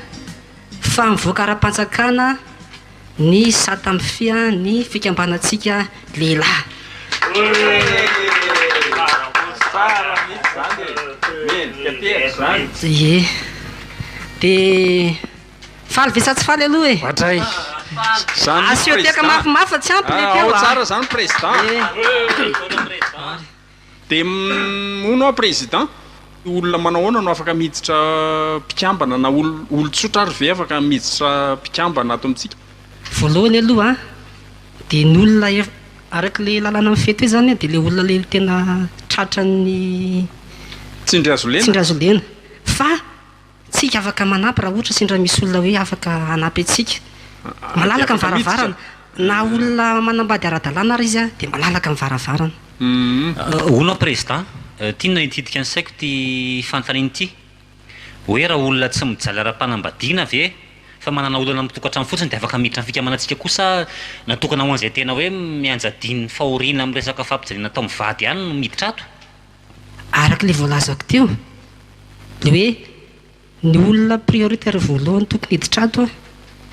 fa mivoaka ara-panjakana ny sata amin'ny fia ny fikambanantsika lehilahy ye de faly ve sa tsy faly aloha e atray asio tiaka mafimafy tsy ampy le ao teo tsara zany président dia mono a président olona manao ahoana no afaka miditra mpikambana na olo-tsotra ary ve afaka miditra mpikambana ato amintsika voalohany aloha a dia ny olona araka le lalàna amin'ny fety hoe zany a dia le olona le tena tratrany tsindry azo lena sindry azo lena fa tsika afaka manampy raha ohatra sindra misy olona hoe afaka anampy atsika malalaka ny varavarana na olona manambady ara-dalàna ary izy a dia malalaka ny varavarana olona président tiana hitidika ny saiko ty fantaniny ity hoe raha olona tsy mijaly ara-panambadiana ve fa manana olana mitokantrano fotsiny dia afaka miditra ny fikamanantsika kosa natokana ho an'izay tena hoe mianjadiny fahoriana amin'ny resaka fampijaliana atao mivady ihany no miditra ato araka le voalazako teo le hoe ny olona prioritaire voalohany tokony hiditra ato a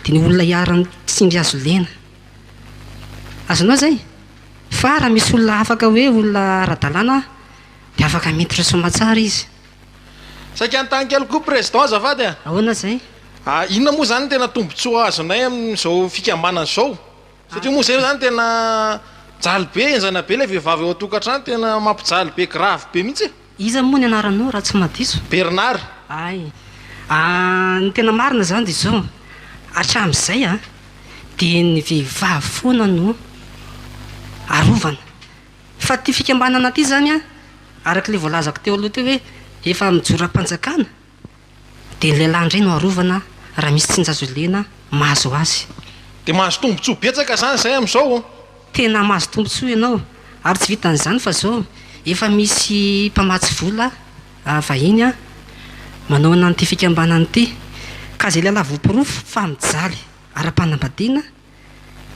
dia ny olona hiarany sindry azo lena azonao zay fa raha misy olona afaka hoe olona ara-dalàna dia afaka miditra somatsara izy saika anytanikelo koa président azafady a ahoana zay inona moa zany tena tombontsoa azonay amin'izao fikambanana zao satria moa zay zany tena jaly be enjana be ilay vehivavy eo atokantrano tena mampijaly be grave be mihitsy iza moa ny anaranao raha tsy madiso bernard ay ny tena marina zany dia zao hatramin'izay a dia ny vehivavy foana no arovana fa ty fikambanana ty zany a araka le voalazako teo aloha teo hoe efa mijora-panjakana dia ny lehilahy indray no arovana raha misy tsinjazo lena mahazo azy dia mahazo tombotsoa betsaka zany zay amin'izao tena mahazo tombotsoa ianao ary tsy vitan'izany fa zao efa misy mpamatsy vola vahiny a manao anan'ity fikambanana ity ka zay lehilahy voapirofo fa mijaly ara-panambadiana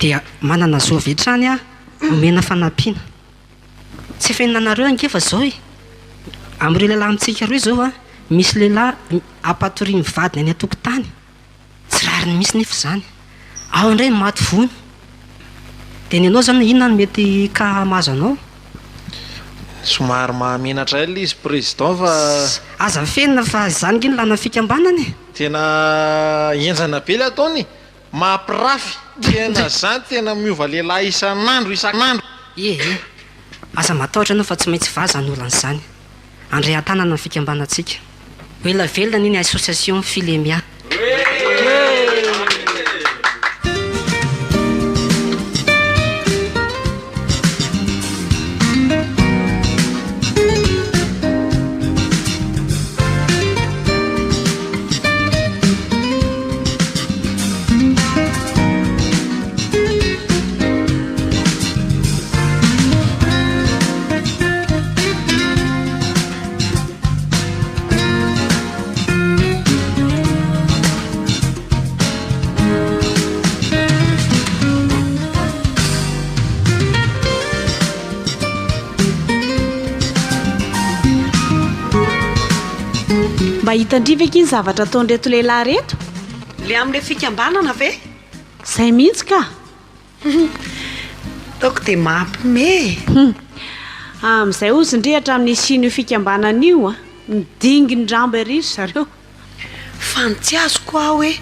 dia manana zo avy hatrany a omena fanampiana tsy efa inonanareo angefa zao e amin'ireo lehilahy amintsika reo zao a misy lehilahy apatori mivadiny any atokotany tsy rariny misy nefa zany ao indray ny maty vony dia ny anao zany inona no mety ka mahazo anao somary mahamenatra ila izy président fa aza fenina fa zany ngy ny lana fikambanany tena enjana be le ataony mampirafy tena zany tena miova lehilahy isan'andro isan'andro aza matahotra anao fa tsy maintsy vazany olan'izany andray an-tanana ny fikambanantsika oela velona niny association filemia mba hitandrivaka iny zavatra ataon'reto lehilahy reto le amin'le fikambanana ve zay mihitsy ka taoko dia mampime amin'izay ozindrehatra amin'ny siny io fikambanana io a midingy ny rambo ery zareo fa ny tsy azo koa hoe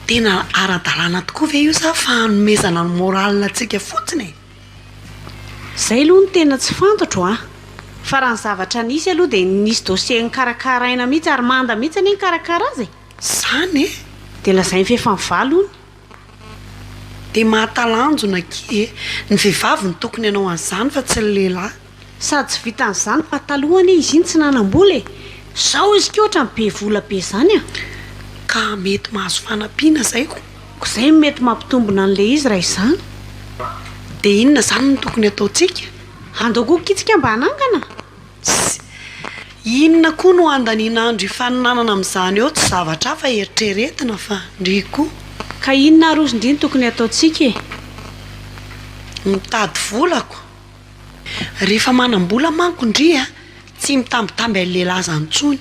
tena ara-dalàna tokoa ve io sa fa hanomezana ny moralina antsika fotsiny zay aloha ny tena tsy fantatro a fa raha ny zavatra nisy aloha dia nisy dossier nikarakaraina mihitsy ary manda mihitsy any nikarakara azy zany dia lazainy fefa mivalony dia mahatalanjona ki ny vehivavy ny tokony ianao an'izany fa tsy ny lehilahy sady tsy vitan'izany fa talohany izy iny tsy nanam-bola e zao izy ka ohatra ny be vola be zany a ka mety mahazo fanampiana zay ko zay mety mampitombona an'le izy raha izany dia inona zany no tokony ataontsika andokokitsika mba hanangana inona koa no andanianandro ifaninanana amin'izany eo tsy zavatra fa eritreretina fa ndry koa ka inona arozindriny tokony ataontsika e mitady volako rehefa manam-bola manko ndry a tsy mitambitamby any lehilahy zany ntsony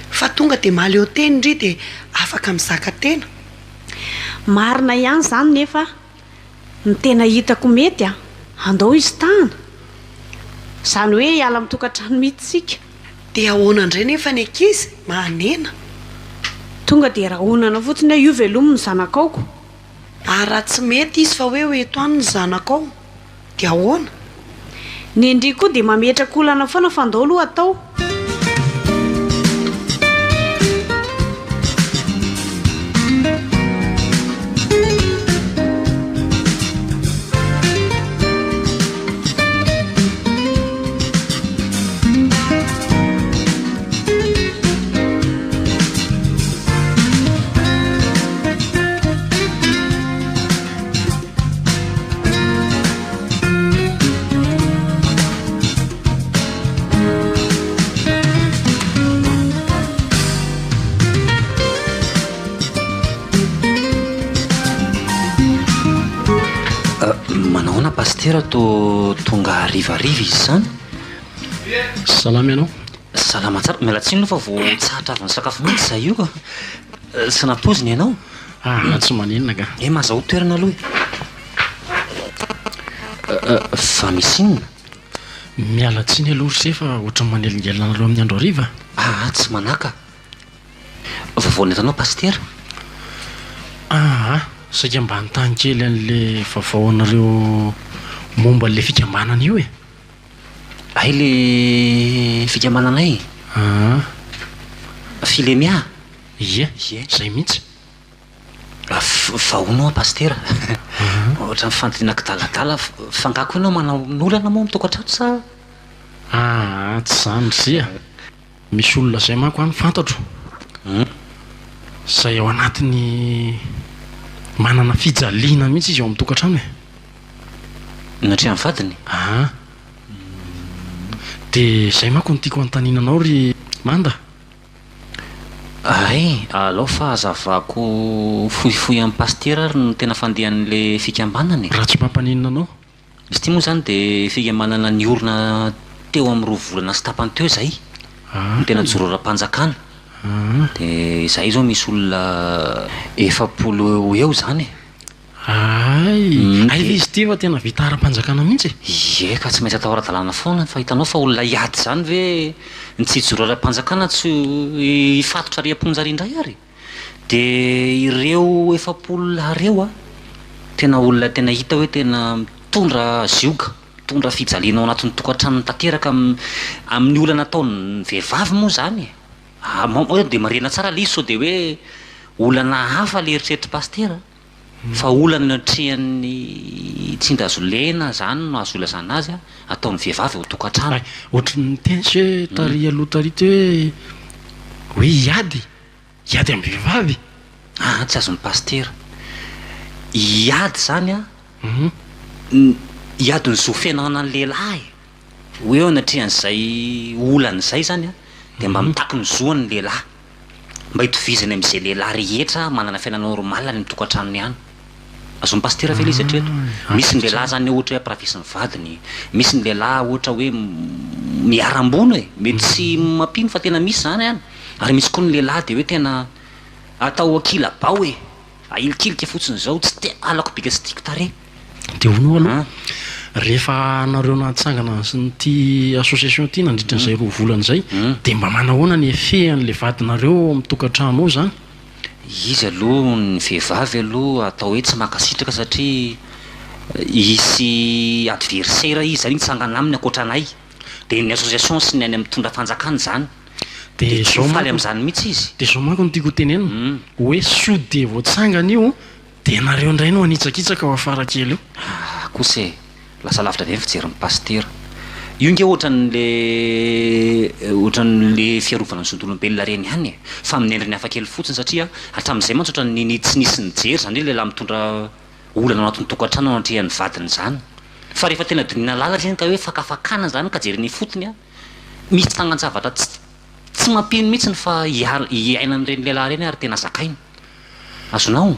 fa tonga dia maleo teny ndry dia afaka mizaka tena marina ihany zany nefa ny tena hitako mety a andao izy tana zany hoe hiala mitokantrano mihitsysika dia ahoana indray nefa ny ankizy mahanena tonga dia raha onana fotsiny hoe io velomo ny zanakaoko ary raha tsy mety izy fa hoe eto any ny zanakao dia ahoana ny indri koa dia mametraka olana foana fandao aloha atao Manao na pastera to tonga rivariva izy zany salama ianao salama tsara mialatsiny fa vao tsahatra avy ny sakafo mihitsy zay io ka sy napoziny ianao tsy manenina ka mazaho toerana aloha fa misy inona mialatsiny aloha se fa ohatran'ny manelingelana aloha amin'ny andro hariva tsy manaka vaovao nentanao pastera saika mba nitany kely an'le vaovao anareo momba n'le fikambanana io ay le fikambananay filemia ie zay mihitsy vahoanao pastera ohatra nyfandrinaka daladala fangako ianao manao n'olana moa mitokantrano sa tsy zany zia misy olona zay manko any fantatro zay ao anatiny manana fijaliana mihitsy izy eo amin'ny tokantrano natria amin'ny vadiny dia zay manko nytiako antaninanao ry manda alao fa hazavako fohifohy amin'ny pastera ary no tena fandehan'le fikambanany raha tsy mampaninina anao izy ty moa zany dia fikambanana ny orona teo amin'ny roa volana sy tapany teo zay ny tena jororam-panjakana dia zay zao misy olona 70 eo zany ay izy ty fa tena vita ara-panjakana mihitsy ka tsy maintsy atao ara-dalàna foana fa hitanao fa olona iady zany ve tsy joro ara-panjakana tsy ifatotra ri-amponjary indray ary dia ireo 70 reo tena olona tena hita hoe tena mitondra zioka mitondra fijaliana ao anatin'ny tokantranony tanteraka amin'ny olana ataony vehivavy moa zany dia marena tsara le izy sao dia hoe olana hafa le eritreritry pastera fa olana trehan'ny tsindrazolena zany no azo ilazana azy ataon'ny vehivavy ao tokantrano ohatrany tensy hoe tari aloha tarity hoe iady amin'ny vehivavy tsy azon'ny pastera iady zany iady ny zofenana ny lehilahy hoe eo anatrehan'izay olan'izay zany dia mba mitaky ny zoany lehilahy mba hitovizany amin'izay lehilahy rehetra manana fiainana normal any mitokantranony ihany azon'ny pastera ve le izy hatreto misy ny lehilahy zany ohatra hoe ampiravisy ny vadiny misy ny lehilahy ohatra hoe miarambony mety tsy mampino fa tena misy zany ihany ary misy koa ny lehilahy dia hoe tena atao akilabao ailikilika fotsiny zao tsy te alako bika tsy tiako tare dia hono aloha rehefa nareo nahatsangana ty association ty nandritra n'izay roa volana zay dia mba manahoana ny efehan'le vadinareo mitokantrano ao zany izy aloha ny vehivavy aloha atao hoe tsy makasitraka satria isy adversaire izy zany itsangana aminy akoatranay dia ny association sy ny any amin'ny mitondra fanjakana zany dia faly amin'izany mihitsy izy dia zao manko no tiako tenenina hoe sode voatsangana io dia nareo indray no anitsakitsaka ao afara kely eo kosa lasa lavitra ve ny fijery ny pastera io nge ohatran'le fiarovana ny zon'olombelona reny ihany fa amin'ny endriny hafa kely fotsiny satria hatramin'izay mantsy ohatran'ny tsy nisy nijery zany hoe lehilahy mitondra olana ao anatin'ny tokantrano anatrehan'ny vadiny zany fa rehefa tena dinina lalatra zany ka hoe fakafakana zany ka jereny fotony misy tagnan-javatra tsy mampino mihitsiny fa iaina n'ireny lehilahy reny ary tena zakainy azonao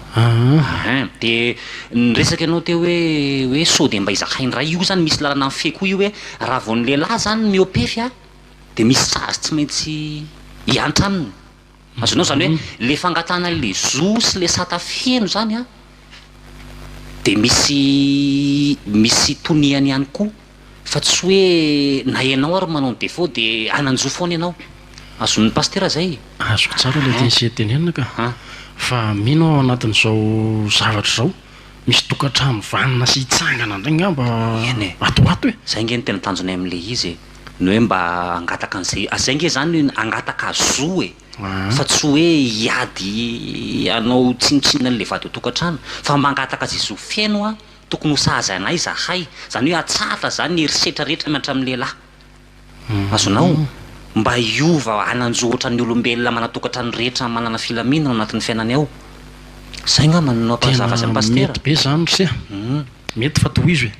dia nyresaka ianao teo hoe sao dia mba izakainy raha io zany misy lalana amin'ny fe koa io hoe raha vao ny lehilahy zany miopefy dia misy sazy tsy maintsy hiantra aminy azonao zany hoe le fangatana le zo sy le sata fieno zany dia misy toniany ihany koa fa tsy hoe na ianao ary manao ny défaut dia ananjo foana ianao azon'ny pastera zay azoko tsara le tensetenenina ka fa mino ao anatin'izao zavatra zao misy tokantrano vanina sy hitsangana indray ngamba eny atoato e zay nge ny tena tanjonay amin'le izy ny hoe mba angataka an'izay zay nge zany angataka zo e fa tsy hoe hiady anao tsinotsinona n'le vady ho tokantrano fa mba angataka azy zo fiaino a tokony ho sahaza anay zahay zany hoe atsara zany ny herisetra rehetra mianatra amin'ny lehilahy azonao mba hiova ananjoatra ny olombelona manatokantrano rehetra manana filaminana anatin'ny fiainany ao zay nga mananao mpazava azy pastera mety be zany ry mety fa tohizo e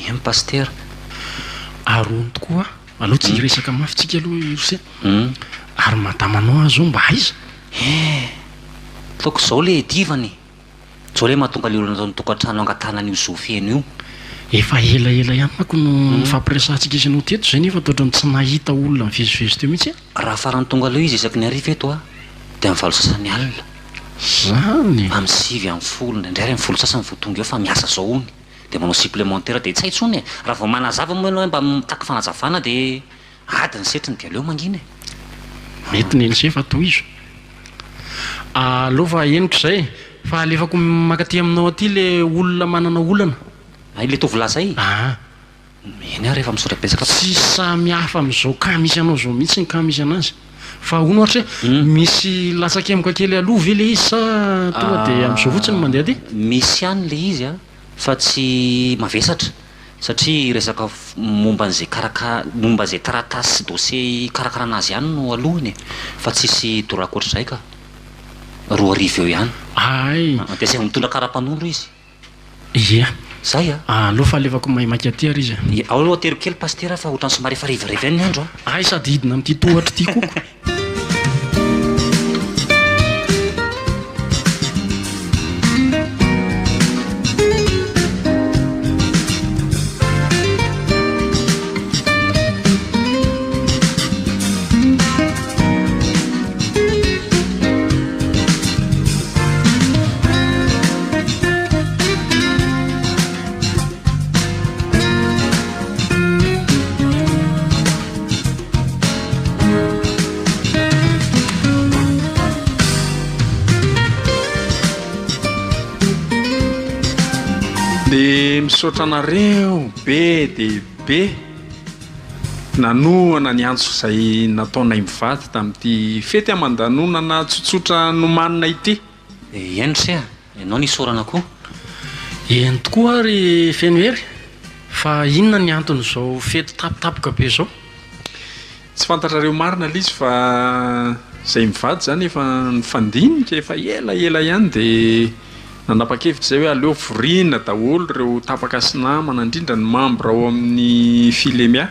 emy pastera arony tokoa aloha tsy resaka mafitsika aloha rose ary madamanao azo mba aiza toko zao le divany zao le mahatonga le olona zao tokantrano angatana n'io zofeny io efa elaela ihany mako no fampiresantsika izy anao teto zay nefa toatrany tsy nahita olona mivezivezy teo mihitsy raha farany tonga aloha izy isaky ny ariva eto a de mivalo sasany alina zany amy 9 indray ray mivolo sasany vo tonga eo fa miasa zao ony de manao supplémentaire de tsy haitsony e raha vao manazava moa ianao mba mitaky fanazavana de adiny setriny de aleo mangina e mety neny fa tohizo aloha fa eniko zay fa alefako makaty aminao aty le olona manana olana le tovolazay eny a rehefa misorapesaka tsy samihafa am'izao ka misy anao zao mihitsy ny ka misy anazy fa hono ohatra hoe misy latsakemoka kely aloha ve le izy sa tonga de am'izao fotsiny mandeha ty misy ihany le izy a fa tsy mavesatra satria resaka momba an'izay momba zay taratasy sy dossier karakaranazy ihany no alohany fa tsisy dorakoatra zay ka 2 arivo eo ihany de zay mitondra kara-panondro izy ia zay aloha fa alefako mahimaky aty ary izy ao aloha atero kely pastera fa ohatrany somary efa rivarivy any ny andro ay sady hidina am'ty tohatra ty koko de misaotra anareo be de be nanoana ny antso izay nataonay mivady tamin'ity fety aman-danonana tsotsotra nomanina ity eny se ianao nisorana koa eny tokoa ary fenoery fa inona ny antony zao fety tapitapoka be zao tsy fantatrareo marina l izy fa zay mivady zany efa nifandinika efa ela ihany de nanapa-kevitra zay hoe aleo vorina daholo reo tapaka sy namana indrindra ny membre ao amin'ny filemia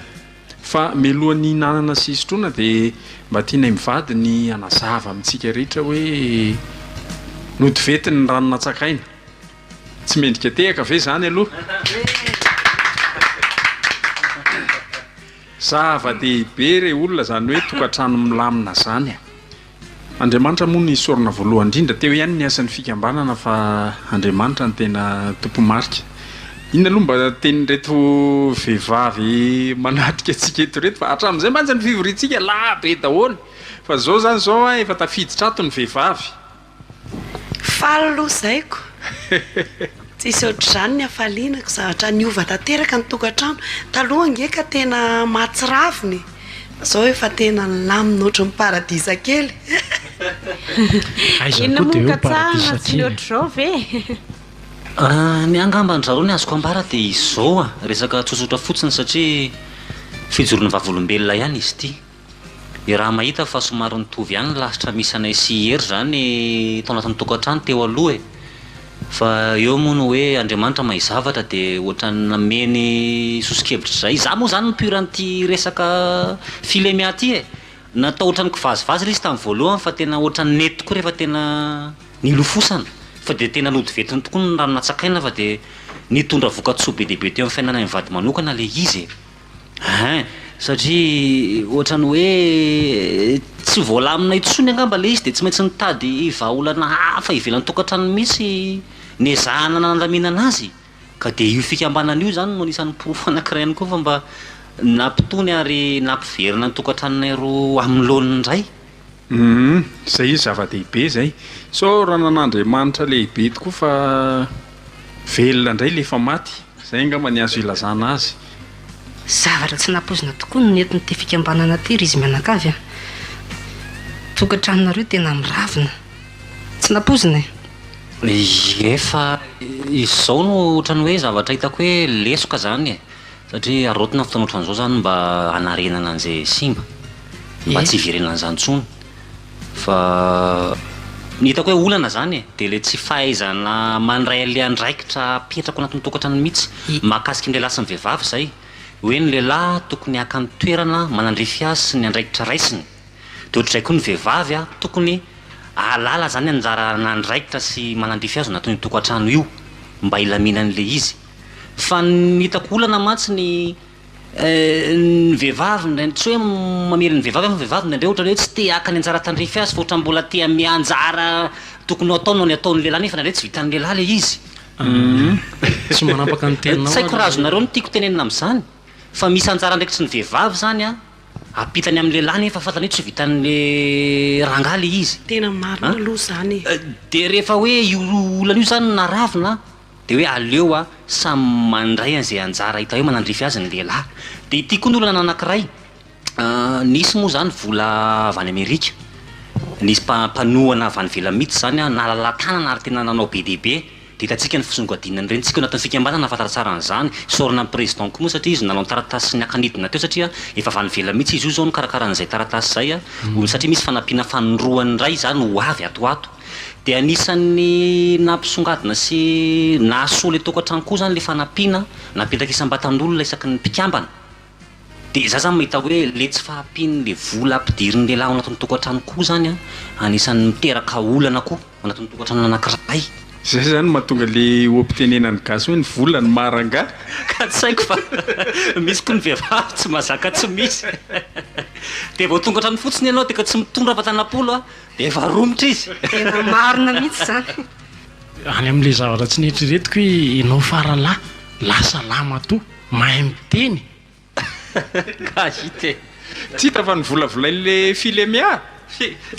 fa melohan'ny nanana sy isotrona de mba tianay mivady ny anazava amintsika rehetra hoe nodivetiny ny ranonatsakaina tsy mendrika tehaka ve zany aloha zava-dehibe re olona zany hoe tokantrano milamina zany Andriamanitra moa ny sorona voalohany indrindra teo ihany ny asan'ny fikambanana fa Andriamanitra ny tena tompomarika. Inona aloha mba tenin'ireto vehivavy manatrika antsika eto reto fa hatramin'izay mantsy ny fivorintsika labe daholo fa zao zany zao efa tafiditra ato ny vehivavy. Faly aloha zaiko. Tsisy ohatr'izany ny hafalianako zavatra niova tanteraka ny tokantrano. Taloha ngeka tena matsiraviny. Zao efa tena lamina ohatry ny paradisa kely. Inona moa ka tsara tsy ny ohatr'izao ve? Ny angambany-drareo ny azoko ambara dia izao resaka tsotsotra fotsiny satria fijoroana vavolombelona ihany izy ity. Raha mahita fa somary nitovy ihany lasitra misy anay sy hery zany tao anatin'ny tokantrano teo aloha fa eo moa no hoe Andriamanitra mahay zavatra dia ohatrany nameny sosikevitra zay. Za moa zany nipiran'ity resaka filemia ty natao ohatrany kivazivazy izy tamin'ny voalohany fa tena ohatrany nety tokoa rehefa tena nilofosana fa dia tena lody vetiny tokoa ny ranonatsakaina fa dia nitondra vokatsoa be dehibe teo amin'ny fiainana mivady manokana le izy satria ohatrany hoe tsy voalamina itsony angamba le izy dia tsy maintsy nitady vahaolana hafa ivelan'ny tokantrano mihitsy nezahana nandaminana azy ka dia io fikambanana io zany no anisan'ny porofo anankiray ihany koa fa mba nampitony ary nampiverina ny tokantranonay roa amin'ny laoniny indray. Zay izy zava-dehibe zay. So raha nan'Andriamanitra lehibe tokoa fa velona indray lefa maty zay nga many azo ilazana azy zavatra tsy napozina tokoa no netiny ty fikambanana ty ry izy mianakavy a tokantranonareo tena miravina tsy napozina efa izy zao no ohatrany hoe zavatra hitako hoe lesoka zany e satria arotina fotoana ohatran'izao zany mba hanarenana an'izay simba mba tsy hiverenana an'izany ntsony fa ny hitako hoe olana zany e dia le tsy fahaizana mandray le andraikitra petrako anatin'ny tokantrano mihitsy mahakasika ny lehilahy sy ny vehivavy zay hoe ny lehilahy tokony haka ny toerana manandrefy azy sy ny andraikitra raisiny dia ohatr'izay koa ny vehivavy a tokony alala zany anjara nandraikitra sy manandrefy azy natao ny tokantrano io mba ilaminan'le izy fa ny hitako olana matsy ny vehivavy tsy hoe mamely ny vehivavy fa vehivavy ndraindray ohatra hoe tsy te haka ny anjara tandrefy azy fa ohatra mbola tea mianjara tokony ataonao ny ataon'ny lehilahy nefa nandray tsy vitan'ny lehilahy le izy tsy manapaka ny tenao tsy haiko razonareo no tiako tenenina amin'izany fa misy anjara ndraiky tsy ny vehivavy zany a apitany amin'ny lehilahy nefa fantany hoe tsy vitan'le rangahy le izy tena marina aloha zany dia rehefa hoe io olana io zany naravina dia hoe aleo a samy mandray an'izay anjara hita hoe manandrefy azy ny lehilahy dia ity koa ny olana anankiray nisy moa zany vola avy any Amerika nisy mpanohana avy any vela mihitsy zany a nalalatanana ary tena nanao be dehibe dia hitantsika ny fisongadinany reny tsika anatin'ny fikambanana nafantara tsara an'izany sorana amin'ny président koa moa satria izy nanao ny taratasy ny akanidina teo satria efa avy any vela mihitsy izy io zao no karakaran'izay taratasy zay a satria misy fanampiana fanondroany ray zany ho avy atoato dia anisan'ny nampisongadina sy nahasoa le tokantrano koa zany le fanampiana napetraka isam-batan'olona isaky ny mpikambana dia za zany mahita hoe le tsy fahampiany le vola ampidiriny lehilahy ao anatin'ny tokantrano koa zany a anisan'ny miteraka olana koa ao anatin'ny tokantrano anankiray zay zany mahatonga le ompitenenany gasy hoe ny volany maranga ka tsy haiko fa misy koa ny vehivavy tsy mazaka tsy misy dia vao tonga trano fotsiny ianao dia ka tsy mitondra afatanapolo a dia efa romitra izy tena marina mihitsy zany any amin'le zavatra tsy netriretiko hoe ianao faralahy lasa lama to mahay miteny ka hite tsy hita fa ny volavolain'le filemia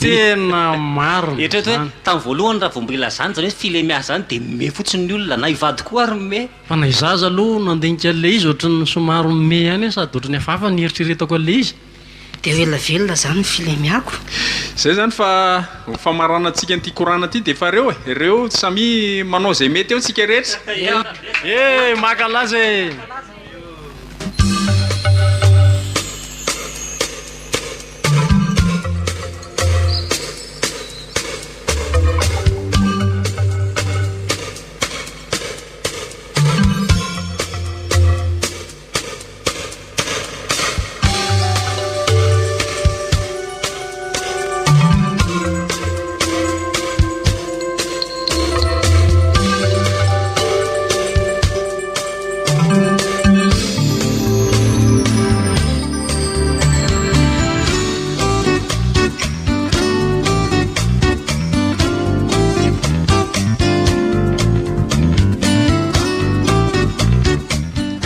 tena marina eritreto hoe tamin'ny voalohany raha vao mbola zany zany hoe filemia zany dia me fotsiny ny olona na ivady koa ary me fa na izaza aloha nandinika an'le izy ohatrany somaro me any sady ohatrany hafahafa ny eritreretako an'le izy dia velavelona zany ny filemiako zay zany fa famaranantsika n'ity korana ty dia fa ireo samy manao zay mety eo tsika rehetra makalaza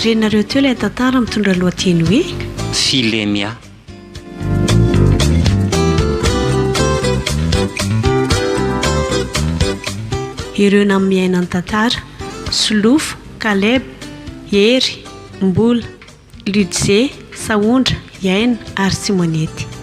renareo teo ilay tantara mitondra lohateny hoe filemia ireo namiaina ny tantara Solofo, Kaleb, Hery, Mbola, Lidze, Saondra, Yaina ary Simonety